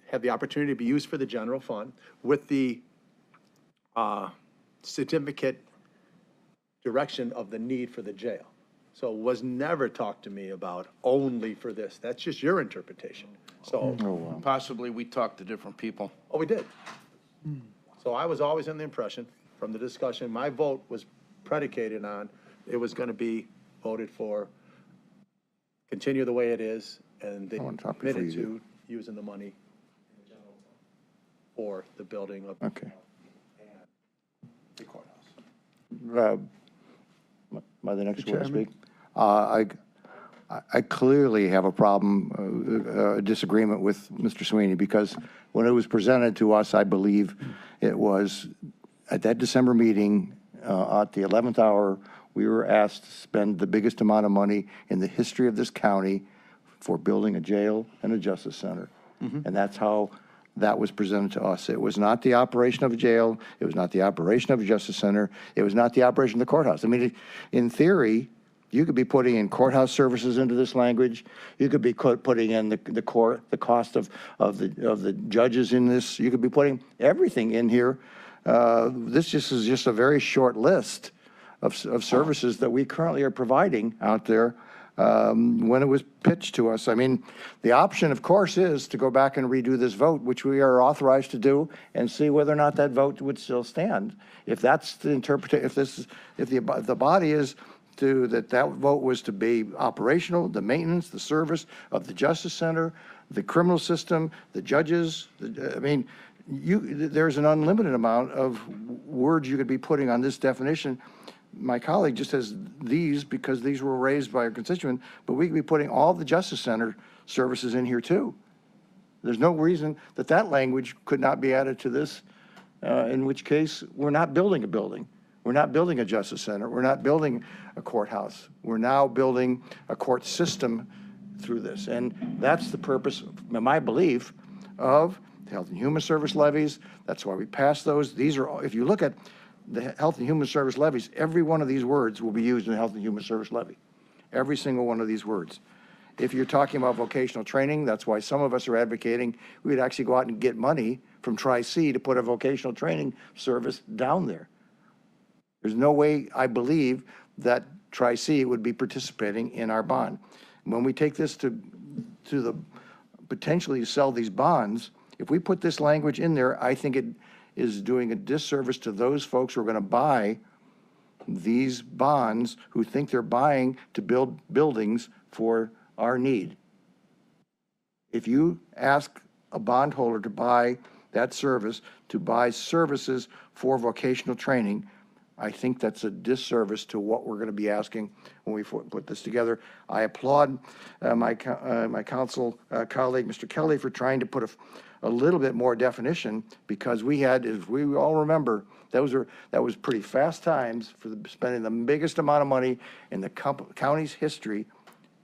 had the opportunity to be used for the general fund with the certificate direction of the need for the jail. So it was never talked to me about only for this. That's just your interpretation. So possibly we talked to different people. Oh, we did. So I was always in the impression from the discussion, my vote was predicated on it was going to be voted for, continue the way it is, and they committed to using the money for the building of the courthouse. Am I the next one to speak? I clearly have a problem, disagreement with Mr. Sweeney, because when it was presented to us, I believe it was at that December meeting, at the 11th hour, we were asked to spend the biggest amount of money in the history of this county for building a jail and a justice center. And that's how that was presented to us. It was not the operation of a jail. It was not the operation of a justice center. It was not the operation of the courthouse. I mean, in theory, you could be putting in courthouse services into this language. You could be putting in the cost of the judges in this. You could be putting everything in here. This is just a very short list of services that we currently are providing out there when it was pitched to us. I mean, the option, of course, is to go back and redo this vote, which we are authorized to do, and see whether or not that vote would still stand. If that's the interpretation, if the body is that vote was to be operational, the maintenance, the service of the Justice Center, the criminal system, the judges. I mean, there's an unlimited amount of words you could be putting on this definition. My colleague just says these because these were raised by a constituent, but we could be putting all the Justice Center services in here too. There's no reason that language could not be added to this, in which case we're not building a building. We're not building a justice center. We're not building a courthouse. We're now building a court system through this. And that's the purpose, my belief, of the Health and Human Service levies. That's why we passed those. These are, if you look at the Health and Human Service levies, every one of these words will be used in the Health and Human Service levy. Every single one of these words. If you're talking about vocational training, that's why some of us are advocating we'd actually go out and get money from Tri-C to put a vocational training service down there. There's no way, I believe, that Tri-C would be participating in our bond. When we take this to the, potentially sell these bonds, if we put this language in there, I think it is doing a disservice to those folks who are going to buy these bonds, who think they're buying to build buildings for our need. If you ask a bondholder to buy that service, to buy services for vocational training, I think that's a disservice to what we're going to be asking when we put this together. I applaud my council colleague, Mr. Kelly, for trying to put a little bit more definition, because we had, as we all remember, that was pretty fast times for spending the biggest amount of money in the county's history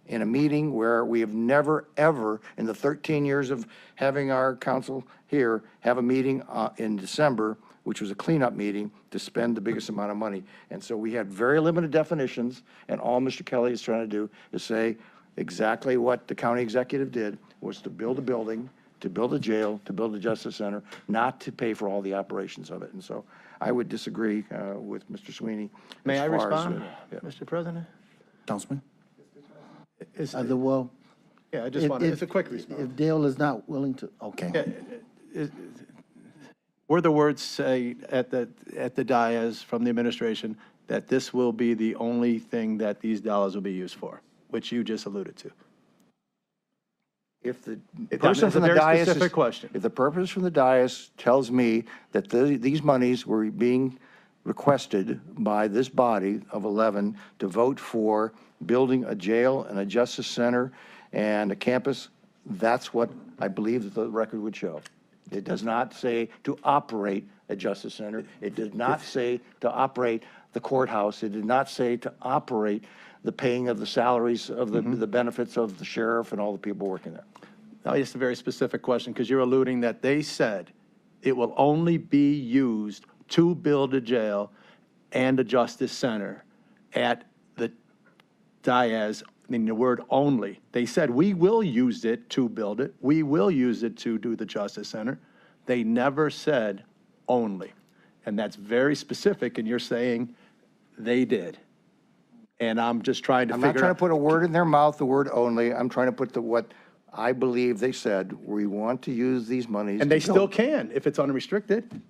in a meeting where we have never, ever, in the 13 years of having our council here, have a meeting in December, which was a cleanup meeting, to spend the biggest amount of money. And so we had very limited definitions, and all Mr. Kelly is trying to do is say exactly what the county executive did, was to build a building, to build a jail, to build a justice center, not to pay for all the operations of it. And so I would disagree with Mr. Sweeney. May I as far as, respond, yeah. Mr. President? Councilman? Yeah, I just want, it's a quick response. If Dale is not willing to, okay. Were the words say at the dais from the administration that this will be the only thing that these dollars will be used for, which you just alluded to? If the That's person a from the very dais, specific question. if the person from the dais tells me that these monies were being requested by this body of 11 to vote for building a jail and a justice center and a campus, that's what I believe that the record would show. It does not say to operate a justice center. It did not say to operate the courthouse. It did not say to operate the paying of the salaries of the benefits of the sheriff and all the people working there. Now, just a very specific question, because you're alluding that they said it will only be used to build a jail and a justice center at the dais, meaning the word only. They said, we will use it to build it. We will use it to do the justice center. They never said only. And that's very specific, and you're saying they did. And I'm just trying to I'm figure not trying out. to put a word in their mouth, the word only. I'm trying to put what I believe they said. We want to use these monies. And to they still build. can if it's unrestricted,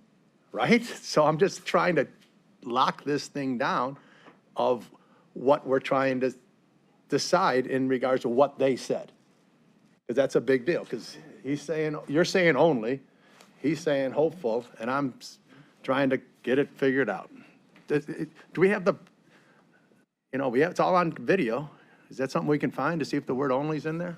right? So I'm just trying to lock this thing down of what we're trying to decide in regards to what they said. Because that's a big deal, because he's saying, you're saying only, he's saying hopeful, and I'm trying to get it figured out. Do we have the, it's all on video. Is that something we can find to see if the word only is in there?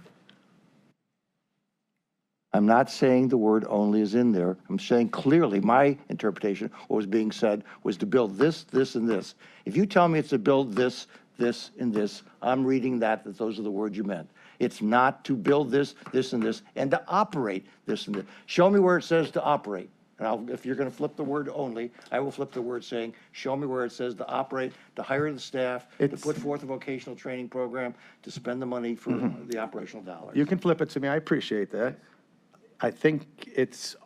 I'm not saying the word only is in there. I'm saying clearly my interpretation, what was being said, was to build this, this, and this. If you tell me it's to build this, this, and this, I'm reading that those are the words you meant. It's not to build this, this, and this, and to operate this and this. Show me where it says to operate. And if you're going to flip the word only, I will flip the word saying, show me where it says to operate, to hire the staff, to put forth a vocational training program, to spend the money for the operational dollars. You can flip it to me. I appreciate that. I think it's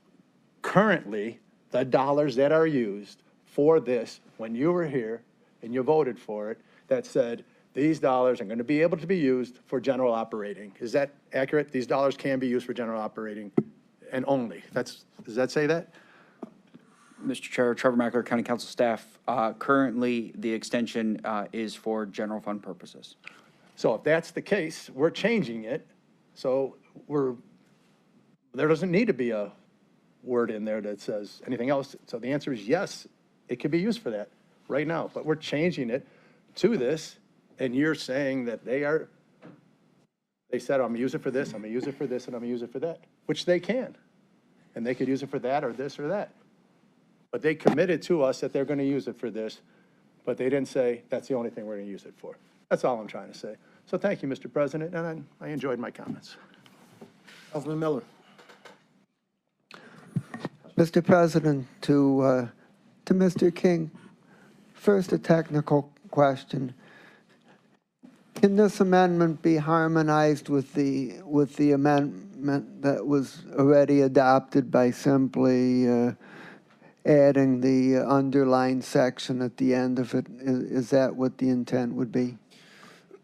currently the dollars that are used for this, when you were here and you voted for it, that said, these dollars are going to be able to be used for general operating. Is that accurate? These dollars can be used for general operating and only. Does that say that? Mr. Chair, Trevor Mackler, County Council staff. Currently, the extension is for general fund purposes. So if that's the case, we're changing it. So there doesn't need to be a word in there that says anything else. So the answer is yes, it can be used for that right now. But we're changing it to this, and you're saying that they said, I'm going to use it for this, I'm going to use it for this, and I'm going to use it for that, which they can. And they could use it for that or this or that. But they committed to us that they're going to use it for this. but they didn't say, that's the only thing we're going to use it for. That's all I'm trying to say. So thank you, Mr. President, and I enjoyed my comments. Councilman Miller. Mr. President, to Mr. King, first a technical question. Can this amendment be harmonized with the amendment that was already adopted by simply adding the underlined section at the end of it? Is that what the intent would be?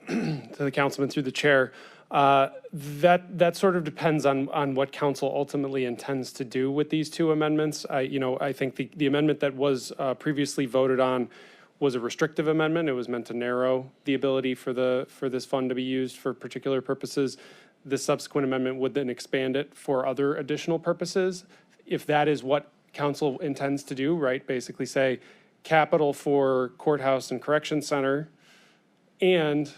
To the councilman through the chair, that sort of depends on what council ultimately intends to do with these two amendments. I think the amendment that was previously voted on was a restrictive amendment. It was meant to narrow the ability for this fund to be used for particular purposes. The subsequent amendment would then expand it for other additional purposes. If that is what council intends to do, right, basically say capital for courthouse and correction center and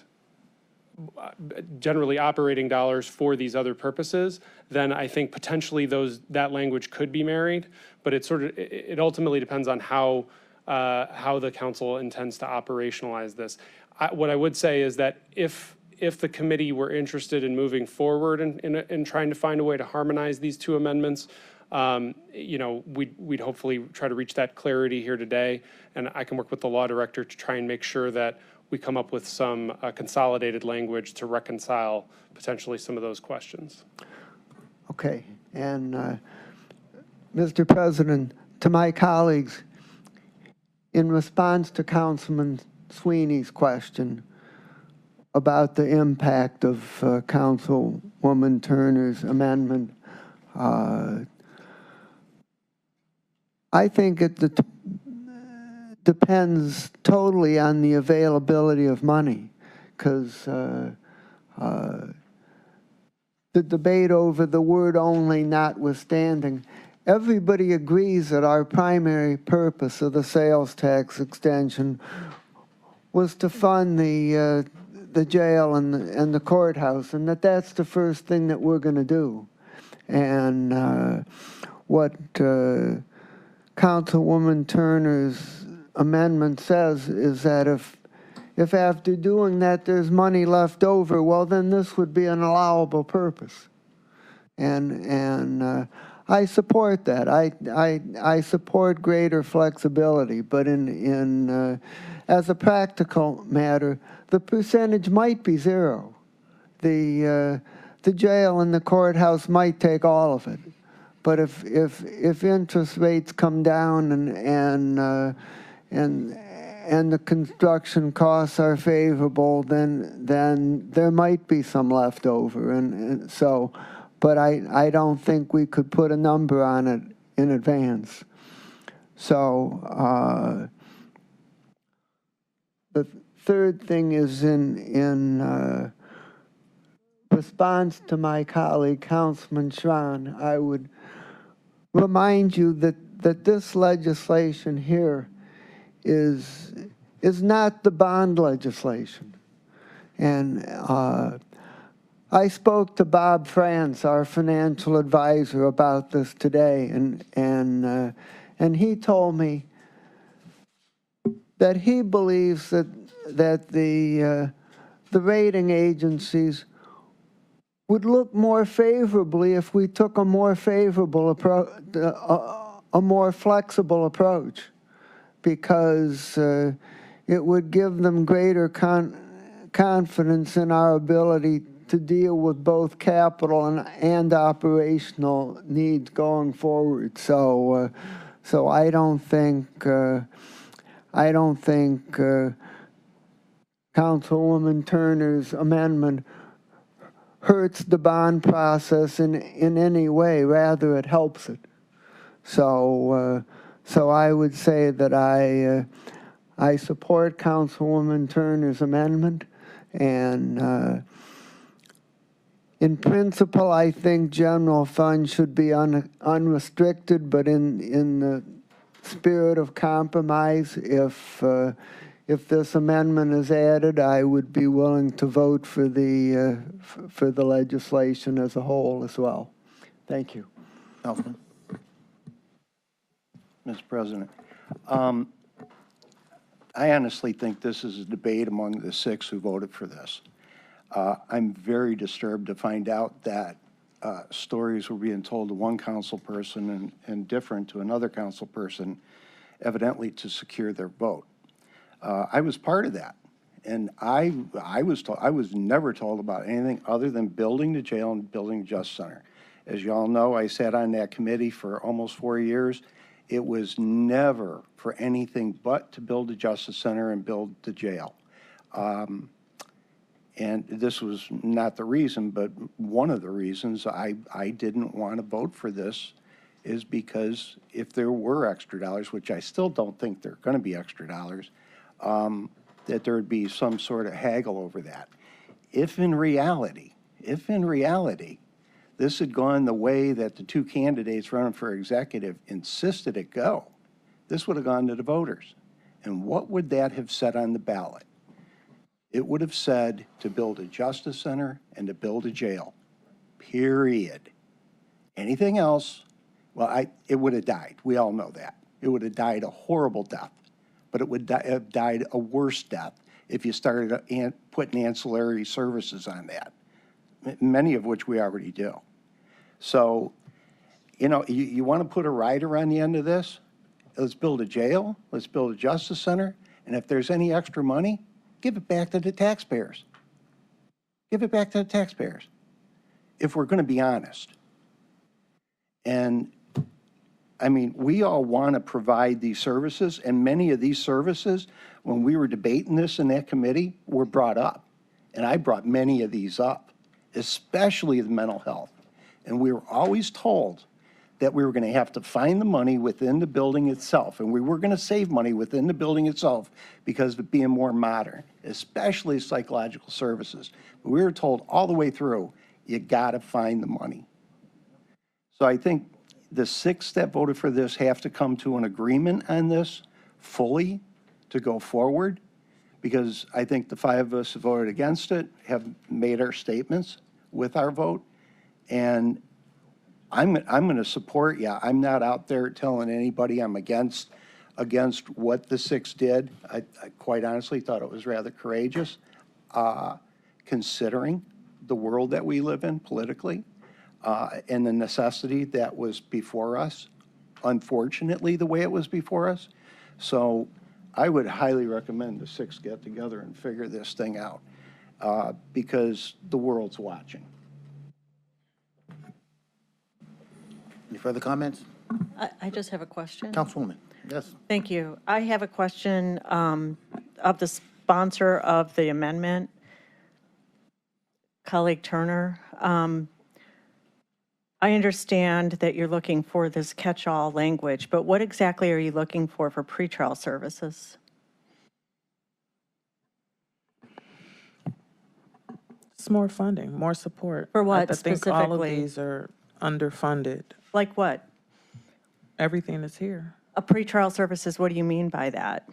generally operating dollars for these other purposes, then I think potentially that language could be married, but it ultimately depends on how the council intends to operationalize this. What I would say is that if the committee were interested in moving forward in trying to find a way to harmonize these two amendments, we'd hopefully try to reach that clarity here today, and I can work with the law director to try and make sure that we come up with some consolidated language to reconcile potentially some of those questions. Okay, and Mr. President, to my colleagues, in response to Councilman Sweeney's question about the impact of Councilwoman Turner's amendment, I think it depends totally on the availability of money, because the debate over the word only notwithstanding, everybody agrees that our primary purpose of the sales tax extension was to fund the jail and the courthouse, and that's the first thing that we're going to do. And what Councilwoman Turner's amendment says is that if after doing that there's money left over, well, then this would be an allowable purpose. And I support that. I support greater flexibility, but as a practical matter, the percentage might be zero. The jail and the courthouse might take all of it. But if interest rates come down and the construction costs are favorable, then there might be some left over. And so, but I don't think we could put a number on it in advance. So the third thing is in response to my colleague, Councilman Schran, I would remind you that this legislation here is not the bond legislation. And I spoke to Bob France, our financial advisor, about this today, and he told me that he believes that the rating agencies would look more favorably if we took a more favorable approach, a more flexible approach, because it would give them greater confidence in our ability to deal with both capital and operational needs going forward. So I don't think Councilwoman Turner's amendment hurts the bond process in any way. Rather, it helps it. So I would say that I support Councilwoman Turner's amendment, and in principle, I think general fund should be unrestricted, but in the spirit of compromise, if this amendment is added, I would be willing to vote for the legislation as a whole as well. Thank you. Councilman. Mr. President, I honestly think this is a debate among the 6 who voted for this. I'm very disturbed to find out that stories were being told to one council person and different to another council person, evidently to secure their vote. I was part of that, and I was never told about anything other than building the jail and building the Justice Center. As you all know, I sat on that committee for almost 4 years. It was never for anything but to build the Justice Center and build the jail. And this was not the reason, but one of the reasons I didn't want to vote for this is because if there were extra dollars, which I still don't think there are going to be extra dollars, that there would be some sort of haggle over that. If in reality, this had gone the way that the 2 candidates running for executive insisted it go, this would have gone to the voters. And what would that have said on the ballot? It would have said to build a Justice Center and to build a jail, period. Anything else, well, it would have died. We all know that. It would have died a horrible death, but it would have died a worse death if you started putting ancillary services on that, many of which we already do. So, you know, you want to put a rider on the end of this? Let's build a jail, let's build a Justice Center, and if there's any extra money, give it back to the taxpayers. Give it back to the taxpayers, if we're going to be honest. And, I mean, we all want to provide these services, and many of these services, when we were debating this in that committee, were brought up. And I brought many of these up, especially the mental health. And we were always told that we were going to have to find the money within the building itself, and we were going to save money within the building itself because of it being more modern, especially psychological services. But we were told all the way through, you got to find the money. So I think the 6 that voted for this have to come to an agreement on this fully to go forward, because I think the 5 of us who voted against it have made our statements with our vote. And I'm going to support you. I'm not out there telling anybody I'm against what the 6 did. I quite honestly thought it was rather courageous, considering the world that we live in politically, and the necessity that was before us, unfortunately, the way it was before us. So I would highly recommend the 6 get together and figure this thing out, because the world's watching. Any further comments? I just have a question. Councilwoman, yes. Thank you. I have a question of the sponsor of the amendment, colleague Turner. I understand that you're looking for this catch-all language, but what exactly are you looking for pretrial services? It's more funding, more support. For what I think all of specifically? these are underfunded. Like what? Everything that's here. A pretrial services, what do you mean by that?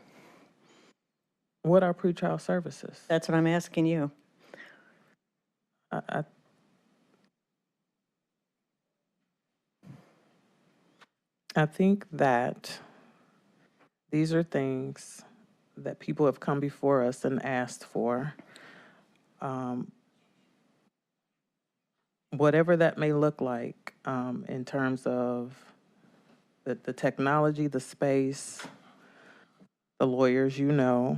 What are pretrial services? That's what I'm asking you. I think that these are things that people have come before us and asked for. Whatever that may look like in terms of the technology, the space, the lawyers, you know.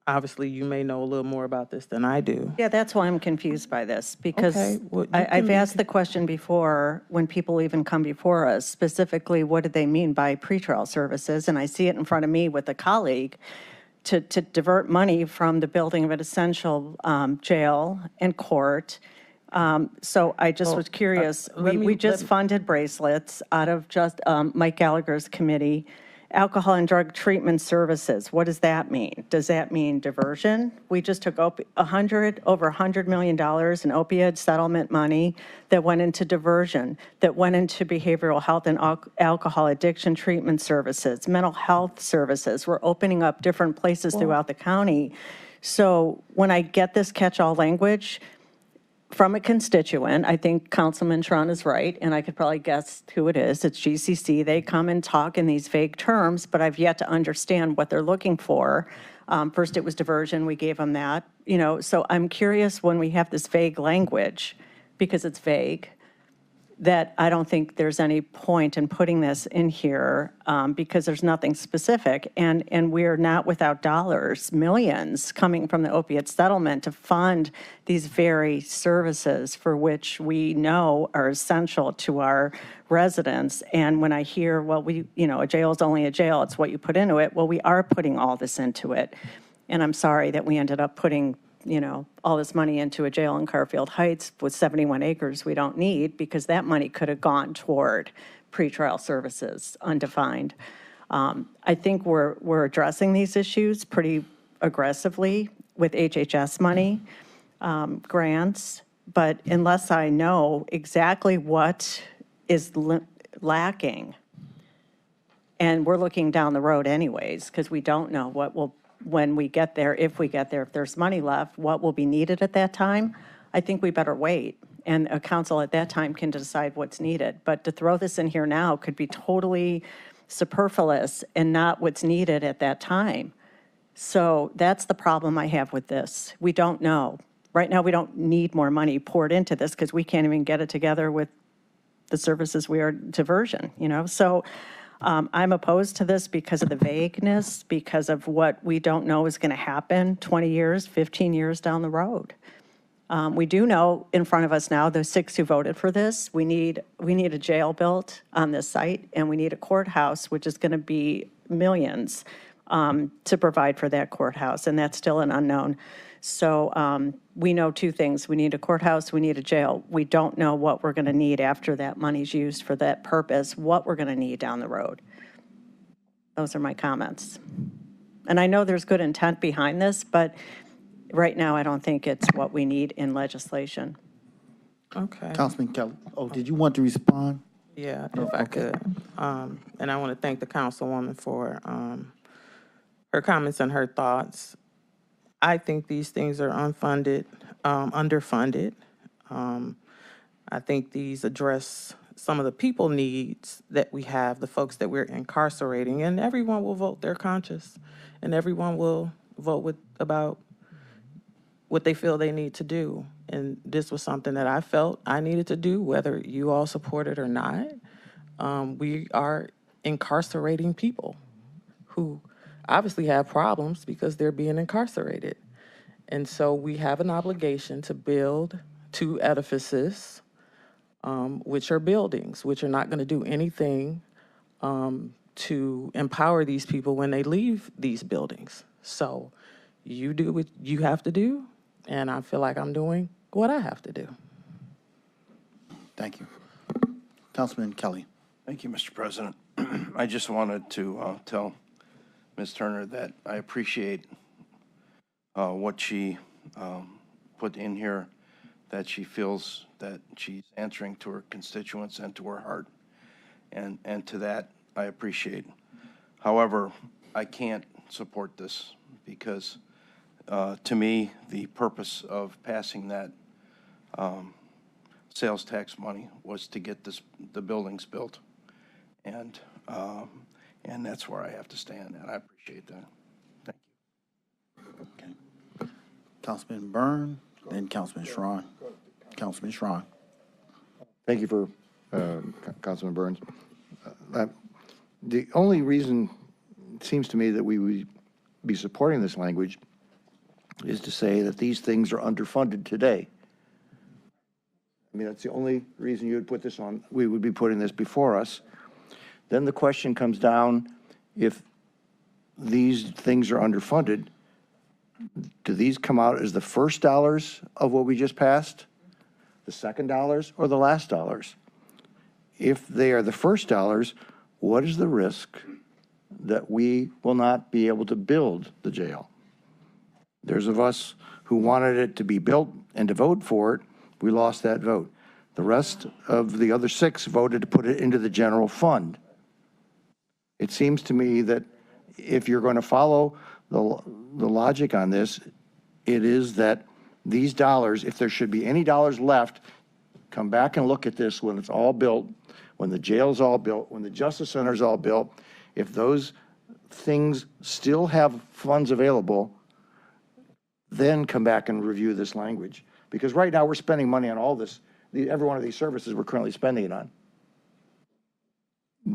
Obviously, you may know a little more about this than I do. Yeah, that's why I'm confused by this, because Okay, well, I've asked the question before, when people even come before us, specifically, what do they mean by pretrial services? And I see it in front of me with a colleague, to divert money from the building of an essential jail and court. So I just was curious. We just funded bracelets out of just Mike Gallagher's committee. Alcohol and drug treatment services, what does that mean? Does that mean diversion? We just took over $100 million in opioid settlement money that went into diversion, that went into behavioral health and alcohol addiction treatment services, mental health services. We're opening up different places throughout the county. So when I get this catch-all language, from a constituent. I think Councilman Tron is right, and I could probably guess who it is. It's GCC. They come and talk in these vague terms, but I've yet to understand what they're looking for. First, it was diversion. We gave them that. So I'm curious when we have this vague language, because it's vague, that I don't think there's any point in putting this in here because there's nothing specific. And we're not without dollars, millions coming from the opiate settlement to fund these very services for which we know are essential to our residents. And when I hear, well, a jail is only a jail, it's what you put into it. Well, we are putting all this into it. And I'm sorry that we ended up putting all this money into a jail in Garfield Heights with 71 acres we don't need, because that money could have gone toward pretrial services, undefined. I think we're addressing these issues pretty aggressively with HHS money, grants, but unless I know exactly what is lacking, and we're looking down the road anyways, because we don't know what will, when we get there, if we get there, if there's money left, what will be needed at that time, I think we better wait. And a council at that time can decide what's needed. But to throw this in here now could be totally superfluous and not what's needed at that time. So that's the problem I have with this. We don't know. Right now, we don't need more money poured into this because we can't even get it together with the services we are diversion, So I'm opposed to this because of the vagueness, because of what we don't know is going to happen 20 years, 15 years down the road. We do know in front of us now, the 6 who voted for this, we need a jail built on this site, and we need a courthouse, which is going to be millions to provide for that courthouse, and that's still an unknown. So we know 2 things. We need a courthouse, we need a jail. We don't know what we're going to need after that money's used for that purpose, what we're going to need down the road. Those are my comments. And I know there's good intent behind this, but right now I don't think it's what we need in legislation. Okay. Councilman Kelly, did you want to respond? Yeah, if I could. And I want to thank the councilwoman for her comments and her thoughts. I think these things are unfunded, underfunded. I think these address some of the people needs that we have, the folks that we're incarcerating, and everyone will vote their conscience, and everyone will vote about what they feel they need to do. And this was something that I felt I needed to do, whether you all support it or not. We are incarcerating people who obviously have problems because they're being incarcerated. And so we have an obligation to build 2 edifices, which are buildings, which are not going to do anything to empower these people when they leave these buildings. So you do what you have to do, and I feel like I'm doing what I have to do. Thank you. Councilman Kelly. Thank you, Mr. President. I just wanted to tell Ms. Turner that I appreciate what she put in here, that she feels that she's answering to her constituents and to her heart. And to that, I appreciate. However, I can't support this because to me, the purpose of passing that sales tax money was to get the buildings built. And that's where I have to stand, and I appreciate that. Thank you. Okay. Councilman Byrne, then Councilman Schron. Councilman Schron. Thank you for Councilman Burns. The only reason it seems to me that we would be supporting this language is to say that these things are underfunded today. I mean, that's the only reason you would put this on. We would be putting this before us. Then the question comes down, if these things are underfunded, do these come out as the first dollars of what we just passed, the second dollars, or the last dollars? If they are the first dollars, what is the risk that we will not be able to build the jail? There's of us who wanted it to be built and to vote for it. We lost that vote. The rest of the other 6 voted to put it into the general fund. It seems to me that if you're going to follow the logic on this, it is that these dollars, if there should be any dollars left, come back and look at this when it's all built, when the jail's all built, when the Justice Center's all built. If those things still have funds available, then come back and review this language. Because right now, we're spending money on all this, every one of these services we're currently spending it on.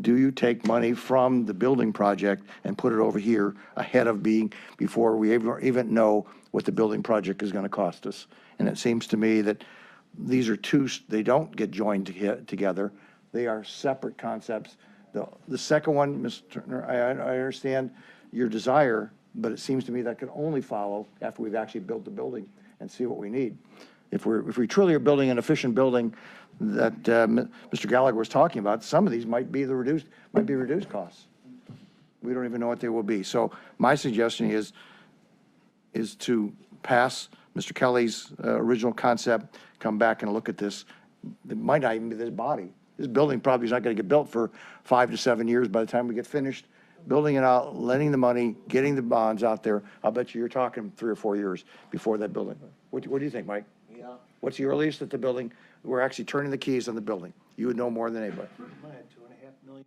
Do you take money from the building project and put it over here ahead of before we even know what the building project is going to cost us? And it seems to me that these are two, they don't get joined together. They are separate concepts. The second one, Mr. Turner, I understand your desire, but it seems to me that can only follow after we've actually built the building and see what we need. If we truly are building an efficient building that Mr. Gallagher was talking about, some of these might be reduced costs. We don't even know what they will be. So my suggestion is to pass Mr. Kelly's original concept, come back and look at this. It might not even be this body. This building probably is not going to get built for 5 to 7 years by the time we get finished building it out, lending the money, getting the bonds out there. I'll bet you're talking 3 or 4 years before that building. What do you think, Mike? Yeah. What's the earliest that the building, we're actually turning the keys on the building? You would know more than anybody. $2.5 million.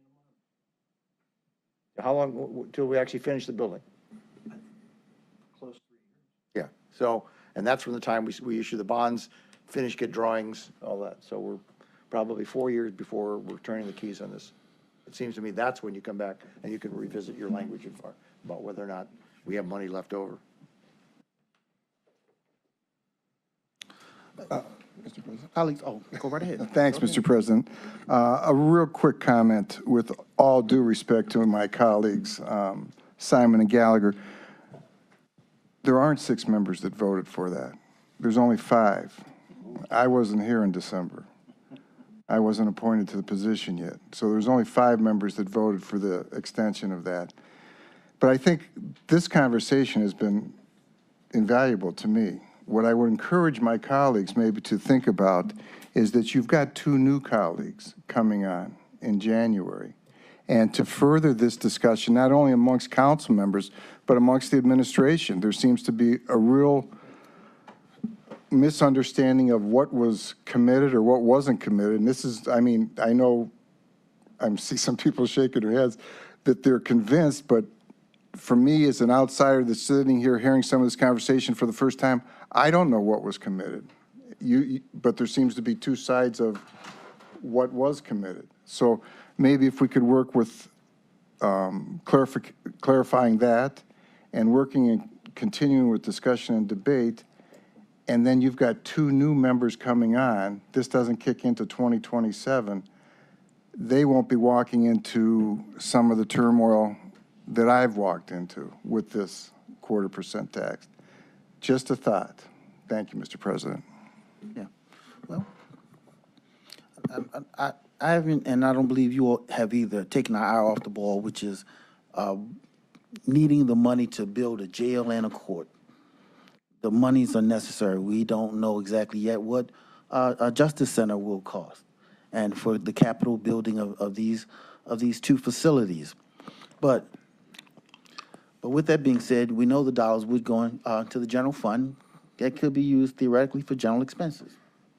How long till we actually finish the building? Close to 3 years. Yeah. So, and that's from the time we issue the bonds, finish, get drawings, all that. So we're probably 4 years before we're turning the keys on this. It seems to me that's when you come back and you can revisit your language about whether or not we have money left over. Mr. President. Colleagues, go right ahead. Thanks, Mr. President. A real quick comment with all due respect to my colleagues, Simon and Gallagher. There aren't 6 members that voted for that. There's only 5. I wasn't here in December. I wasn't appointed to the position yet. So there's only 5 members that voted for the extension of that. But I think this conversation has been invaluable to me. What I would encourage my colleagues maybe to think about is that you've got 2 new colleagues coming on in January. And to further this discussion, not only amongst council members, but amongst the administration, there seems to be a real misunderstanding of what was committed or what wasn't committed. And this is, I mean, I know I see some people shaking their heads that they're convinced, but for me as an outsider that's sitting here hearing some of this conversation for the first time, I don't know what was committed. But there seems to be 2 sides of what was committed. So maybe if we could work with clarifying that and working and continuing with discussion and debate, and then you've got 2 new members coming on, this doesn't kick into 2027, they won't be walking into some of the turmoil that I've walked into with this 0.25% tax. Just a thought. Thank you, Mr. President. Yeah. Well, I haven't, and I don't believe you all have either, taken our eye off the ball, which is needing the money to build a jail and a court. The monies are necessary. We don't know exactly yet what a Justice Center will cost, and for the capital building of these 2 facilities. But with that being said, we know the dollars would go to the general fund that could be used theoretically for general expenses.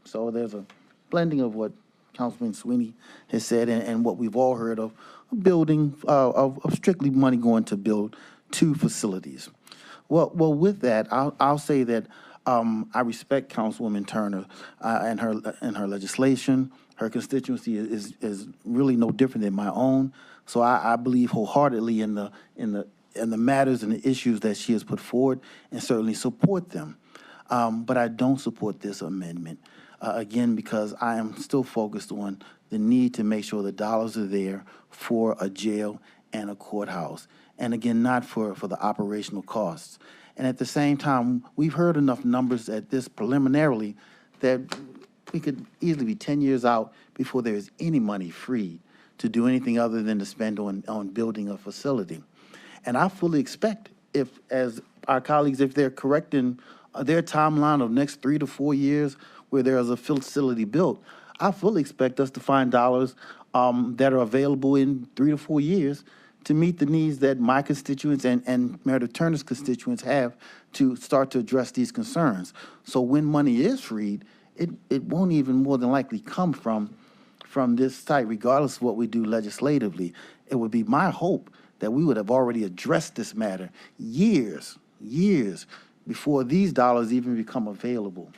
So there's a blending of what Councilman Sweeney has said and what we've all heard of building, of strictly money going to build 2 facilities. Well, with that, I'll say that I respect Councilwoman Turner and her legislation. Her constituency is really no different than my own. So I believe wholeheartedly in the matters and the issues that she has put forward, and certainly support them. But I don't support this amendment, again, because I am still focused on the need to make sure the dollars are there for a jail and a courthouse. And again, not for the operational costs. And at the same time, we've heard enough numbers at this preliminarily that we could easily be 10 years out before there is any money free to do anything other than to spend on building a facility. And I fully expect, as our colleagues, if they're correct in their timeline of next 3 to 4 years where there is a facility built, I fully expect us to find dollars that are available in 3 to 4 years to meet the needs that my constituents and Meredith Turner's constituents have to start to address these concerns. So when money is freed, it won't even more than likely come from this site, regardless of what we do legislatively. It would be my hope that we would have already addressed this matter years before these dollars even become available.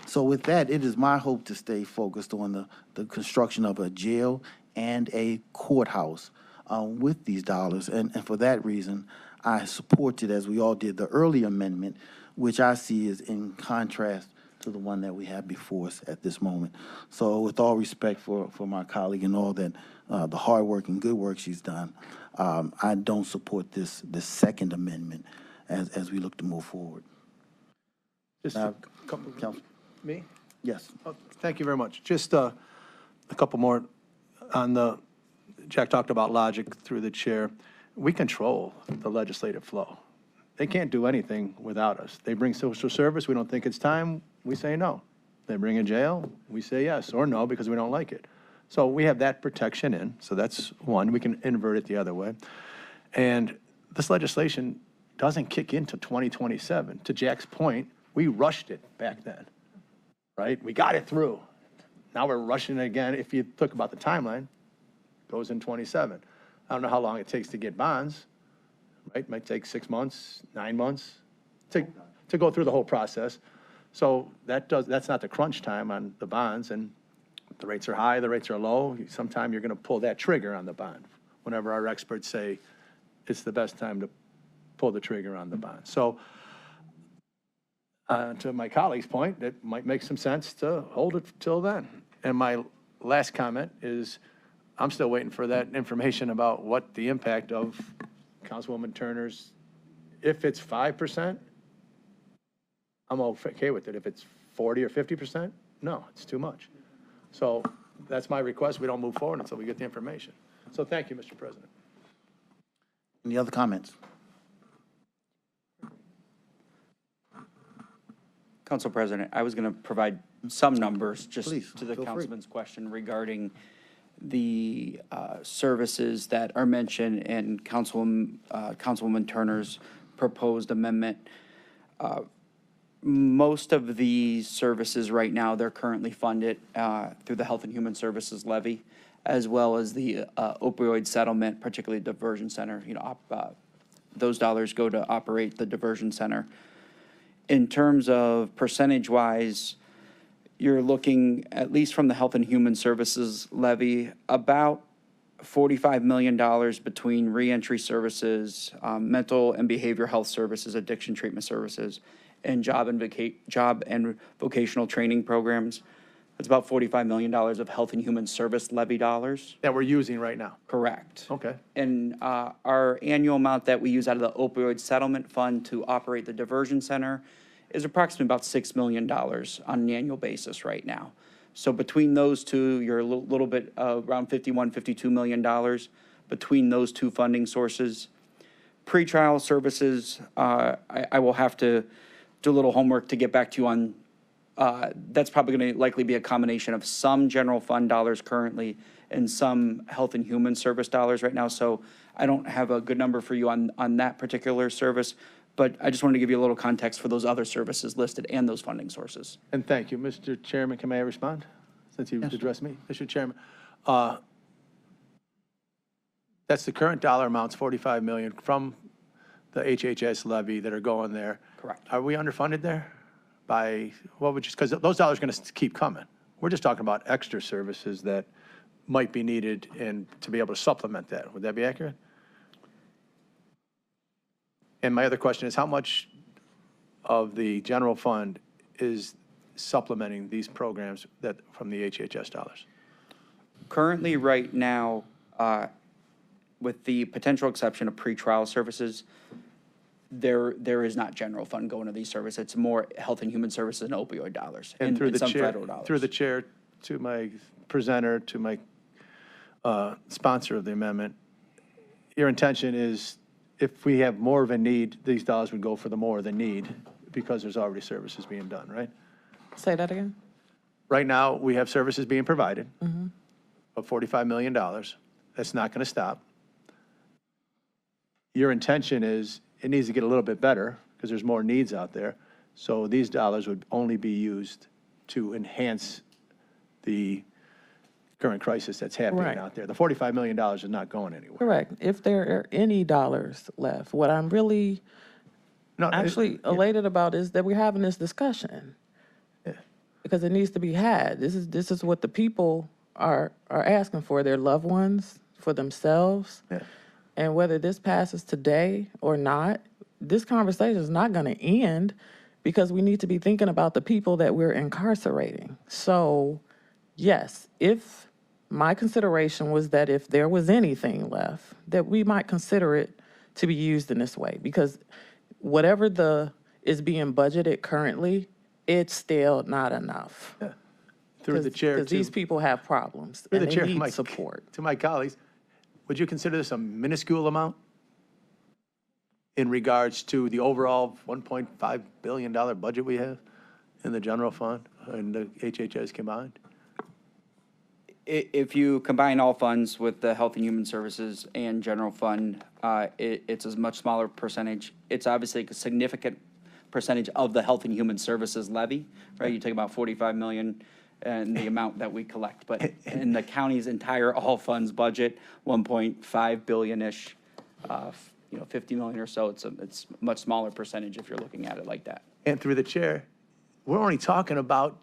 So with that, it is my hope to stay focused on the construction of a jail and a courthouse with these dollars. And for that reason, I supported, as we all did, the early amendment, which I see is in contrast to the one that we have before us at this moment. So with all respect for my colleague and all that, the hard work and good work she's done, I don't support this second amendment as we look to move forward. Just Now, a couple, Council- me? Yes. Oh, thank you very much. Just a couple more on the, Jack talked about logic through the chair. We control the legislative flow. They can't do anything without us. They bring social service, we don't think it's time, we say no. They bring a jail, we say yes or no because we don't like it. So we have that protection in, so that's one. We can invert it the other way. And this legislation doesn't kick into 2027. To Jack's point, we rushed it back then, right? We got it through. Now we're rushing it again. If you think about the timeline, goes in 27. I don't know how long it takes to get bonds, right? It might take 6 months, 9 months to go through the whole process. So that's not the crunch time on the bonds, and the rates are high, the rates are low. Sometime you're going to pull that trigger on the bond whenever our experts say it's the best time to pull the trigger on the bond. So to my colleague's point, it might make some sense to hold it till then. And my last comment is I'm still waiting for that information about what the impact of Councilwoman Turner's, if it's 5%, I'm okay with it. If it's 40 or 50%, no, it's too much. So that's my request. We don't move forward until we get the information. So thank you, Mr. President. Any other comments? Council President, I was going to provide some numbers just Please, to the feel free. councilman's question regarding the services that are mentioned in Councilwoman Turner's proposed amendment. Most of these services right now, they're currently funded through the Health and Human Services levy, as well as the opioid settlement, particularly diversion center. Those dollars go to operate the diversion center. In terms of percentage-wise, you're looking, at least from the Health and Human Services levy, about $45 million between reentry services, mental and behavioral health services, addiction treatment services, and job and vocational training programs. That's about $45 million of Health and Human Service levy dollars. That we're using right now. Correct. Okay. And our annual amount that we use out of the opioid settlement fund to operate the diversion center is approximately about $6 million on an annual basis right now. So between those two, you're a little bit around $51–52 million between those two funding sources. Pretrial services, I will have to do a little homework to get back to you on. That's probably going to likely be a combination of some general fund dollars currently and some Health and Human Service dollars right now. So I don't have a good number for you on that particular service, but I just wanted to give you a little context for those other services listed and those funding sources. And thank you. Mr. Chairman, can I respond? Since you addressed me. Mr. Chairman, that's the current dollar amounts, $45 million from the HHS levy that are going there. Correct. Are we underfunded there? By, what would you, because those dollars are going to keep coming. We're just talking about extra services that might be needed and to be able to supplement that. Would that be accurate? And my other question is, how much of the general fund is supplementing these programs that from the HHS dollars? Currently, right now, with the potential exception of pretrial services, there is not general fund going to these services. It's more Health and Human Services and opioid dollars And through the some chair, federal dollars. through the chair, to my presenter, to my sponsor of the amendment, your intention is if we have more of a need, these dollars would go for the more of the need because there's already services being done, right? Say that again? Right now, we have services being provided of $45 million. That's not going to stop. your intention is it needs to get a little bit better because there's more needs out there. So these dollars would only be used to enhance the current crisis that's happening Right. out there. The $45 million is not going anywhere. Correct. If there are any dollars left, what I'm really No, actually elated about is that we're having this discussion. Yeah. Because it needs to be had. This is what the people are asking for, their loved ones, for themselves. Yeah. And whether this passes today or not, this conversation is not going to end because we need to be thinking about the people that we're incarcerating. So, yes, if my consideration was that if there was anything left, that we might consider it to be used in this way, because whatever is being budgeted currently, it's still not enough. Through the chair, Because these too. people have problems Through and the they chair, need support. To my colleagues, would you consider this a minuscule amount in regards to the overall $1.5 billion budget we have in the general fund and the HHS combined? If you combine all funds with the Health and Human Services and general fund, it's a much smaller percentage. It's obviously a significant percentage of the Health and Human Services levy, right? You take about 45 million and the amount that we collect, but in the county's entire all funds budget, 1.5 billion-ish, 50 million or so, it's a much smaller percentage if you're looking at it like that. And through the chair, we're only talking about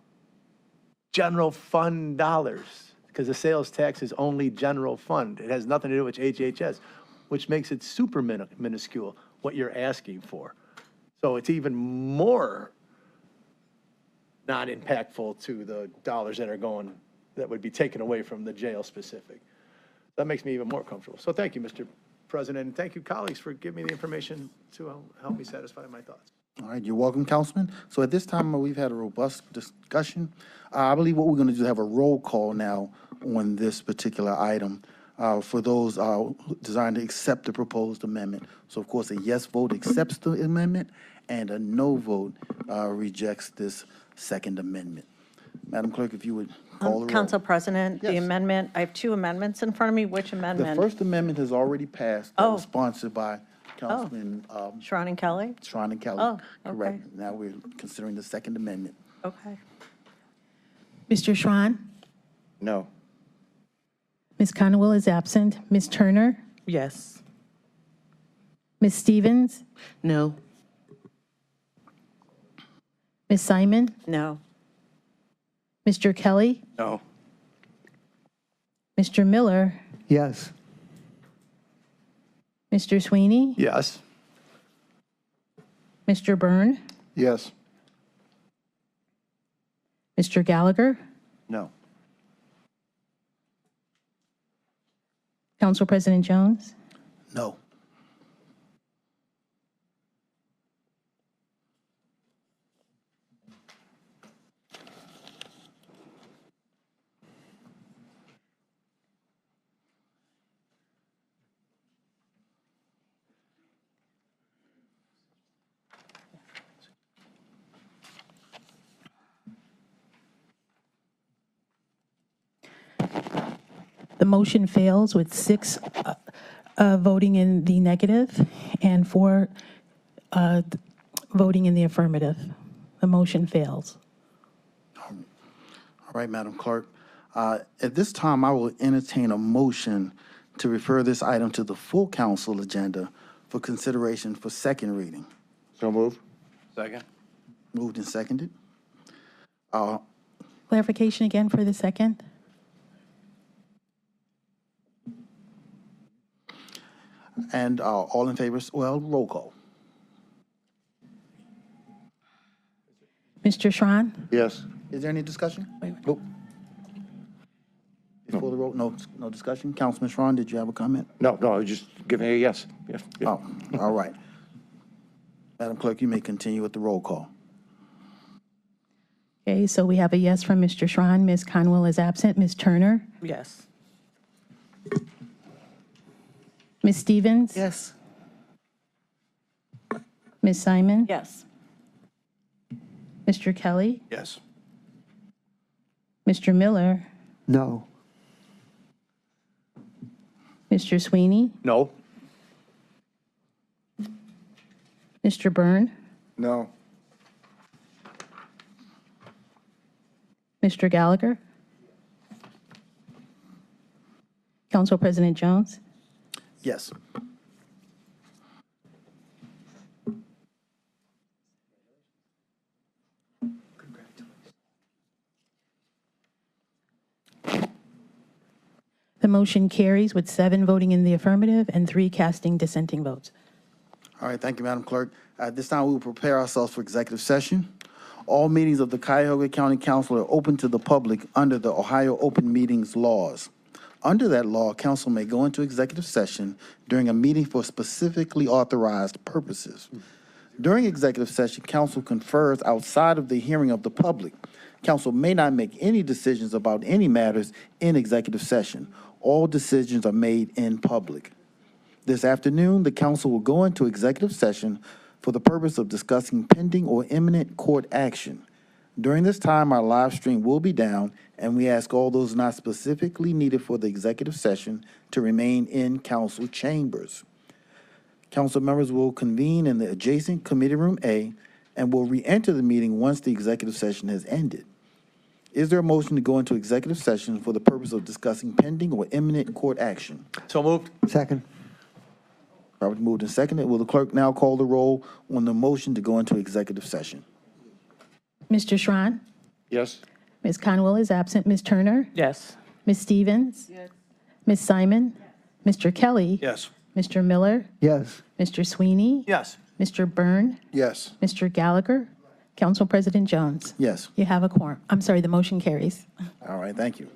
general fund dollars, because the sales tax is only general fund. It has nothing to do with HHS, which makes it super minuscule, what you're asking for. So it's even more not impactful to the dollars that are going, that would be taken away from the jail specific. That makes me even more comfortable. So thank you, Mr. President, and thank you, colleagues, for giving me the information to help me satisfy my thoughts. All right, you're welcome, Councilman. So at this time, we've had a robust discussion. I believe what we're going to do is have a roll call now on this particular item for those designed to accept the proposed amendment. So of course, a yes vote accepts the amendment and a no vote rejects this second amendment. Madam Clerk, if you would call the roll. Council President, the Yes. amendment, I have two amendments in front of me. Which The amendment? First amendment has already passed. That was Oh. sponsored by Councilman Sharon and Kelly? Sharon and Kelly. Oh, Correct. okay. Now we're considering the second amendment. Okay. Mr. Schron? No. Ms. Conwell is absent. Ms. Turner? Yes. Ms. Stevens? No. Ms. Simon? No. Mr. Kelly? No. Mr. Miller? Yes. Mr. Sweeney? Yes. Mr. Byrne? Yes. Mr. Gallagher? No. Council President Jones? No. The motion fails with 6 voting in the negative and 4 voting in the affirmative. The motion fails. All right, Madam Clerk. At this time, I will entertain a motion to refer this item to the full council agenda for consideration for second reading. So move. Second? Moved and seconded. Clarification again for the second? And all in favor, well, roll call. Mr. Schron? Yes. Is there any discussion? Nope. Before the roll, no discussion? Councilman Schron, did you have a comment? No, I was just giving a yes. Yes. Oh, all right. Madam Clerk, you may continue with the roll call. Okay, so we have a yes from Mr. Schron. Ms. Conwell is absent. Ms. Turner? Yes. Ms. Stevens? Yes. Ms. Simon? Yes. Mr. Kelly? Yes. Mr. Miller? No. Mr. Sweeney? No. Mr. Byrne, No. Mr. Gallagher, Council President Jones, Yes. the motion carries with 7 voting in the affirmative and 3 casting dissenting votes. All right, thank you, Madam Clerk. At this time, we will prepare ourselves for executive session. All meetings of the Cuyahoga County Council are open to the public under the Ohio Open Meetings laws. Under that law, council may go into executive session during a meeting for specifically authorized purposes. During executive session, council confers outside of the hearing of the public. Council may not make any decisions about any matters in executive session. All decisions are made in public. This afternoon, the council will go into executive session for the purpose of discussing pending or imminent court action. During this time, our live stream will be down, and we ask all those not specifically needed for the executive session to remain in council chambers. Council members will convene in the adjacent Committee Room A and will re-enter the meeting once the executive session has ended. Is there a motion to go into executive session for the purpose of discussing pending or imminent court action? So moved. Second. Robert moved and seconded. Will the clerk now call the roll on the motion to go into executive session? Mr. Schron, Yes. Ms. Conwell is absent. Ms. Turner, Yes. Ms. Stevens, Ms. Simon, Mr. Kelly, Yes. Mr. Miller, Yes. Mr. Sweeney, Yes. Mr. Byrne, Yes. Mr. Gallagher, Council President Jones. Yes. You have a quorum. I'm sorry, the motion carries. All right, thank you.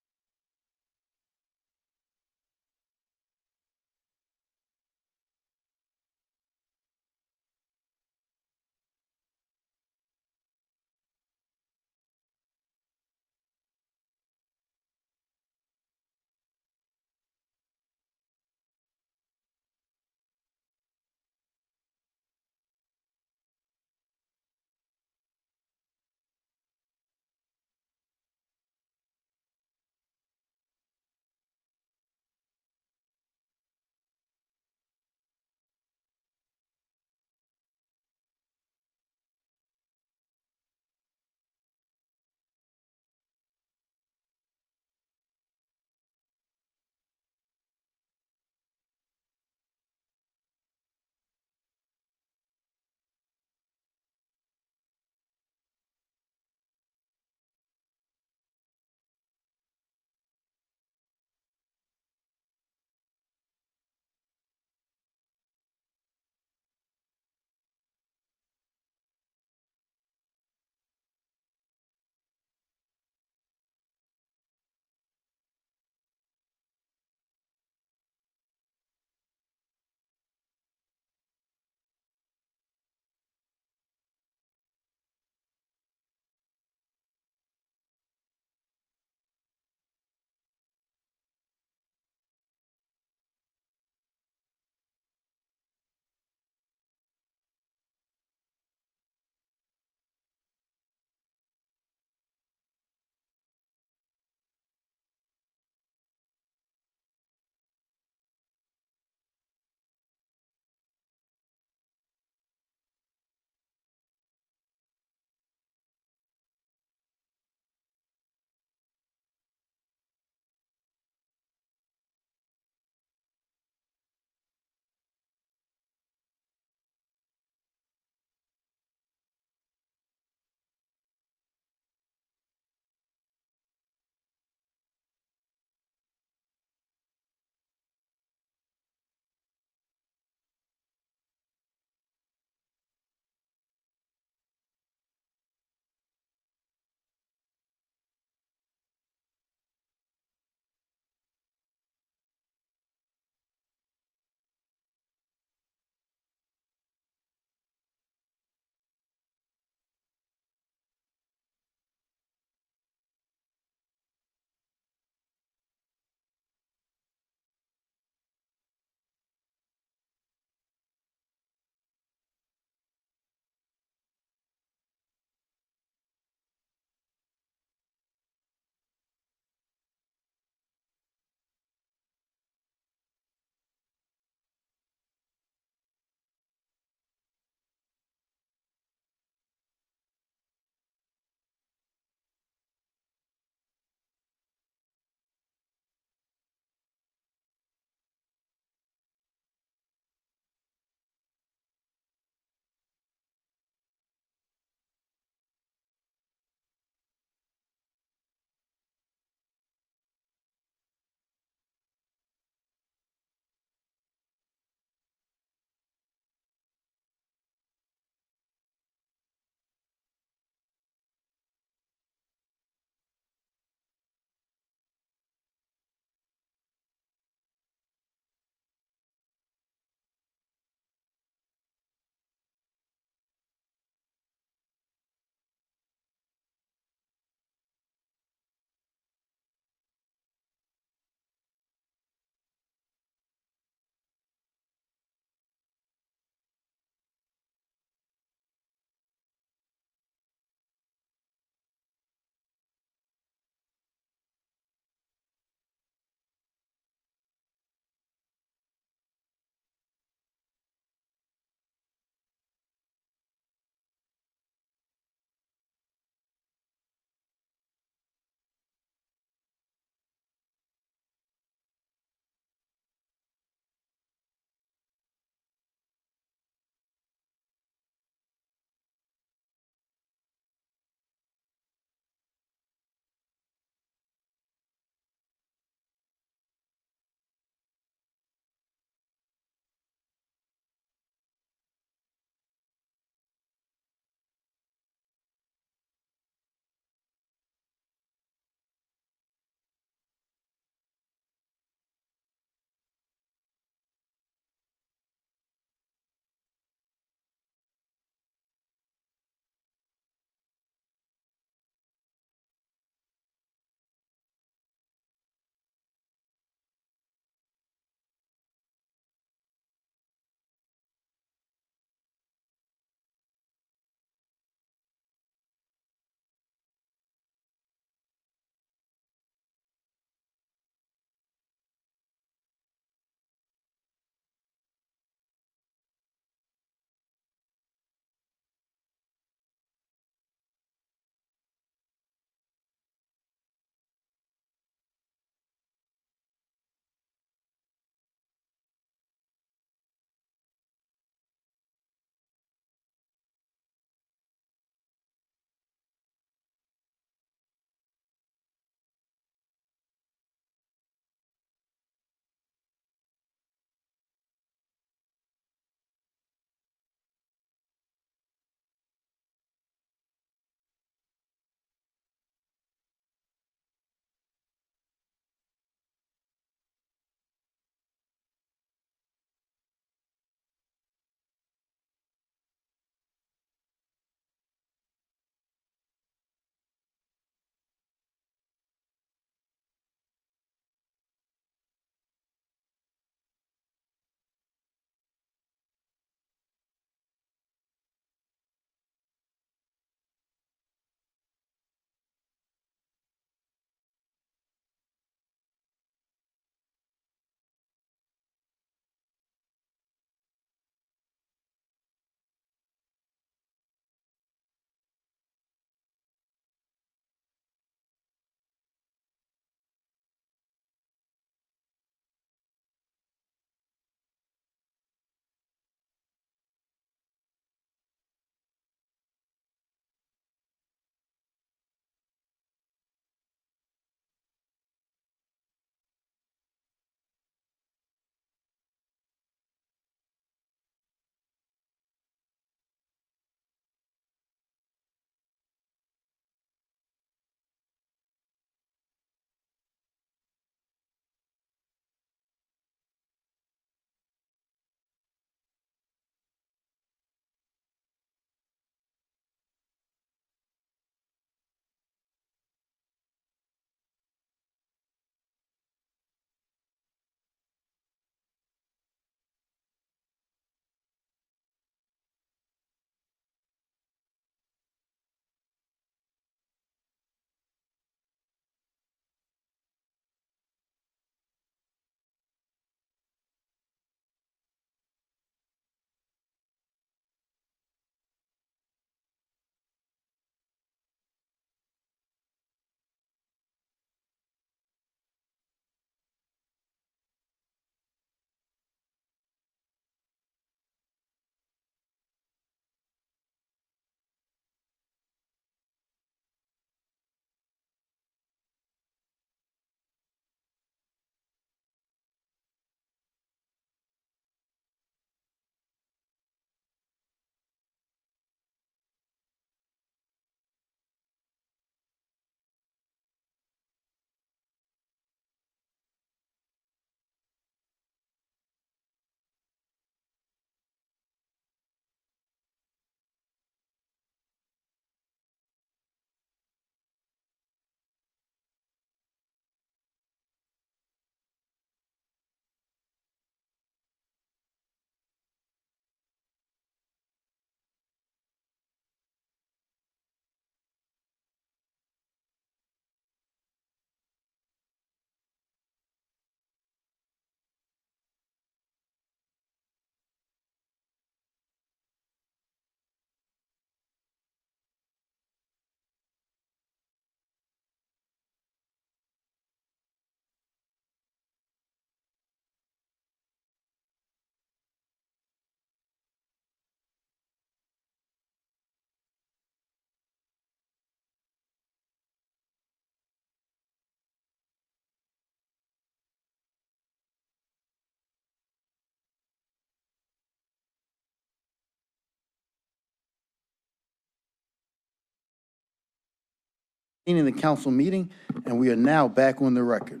In the council meeting, and we are now back on the record.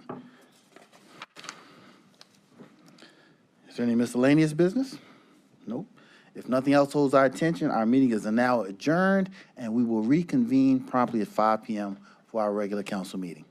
Is there any miscellaneous business? Nope. If nothing else holds our attention, our meeting is now adjourned, and we will reconvene promptly at 5 p.m. for our regular council meeting.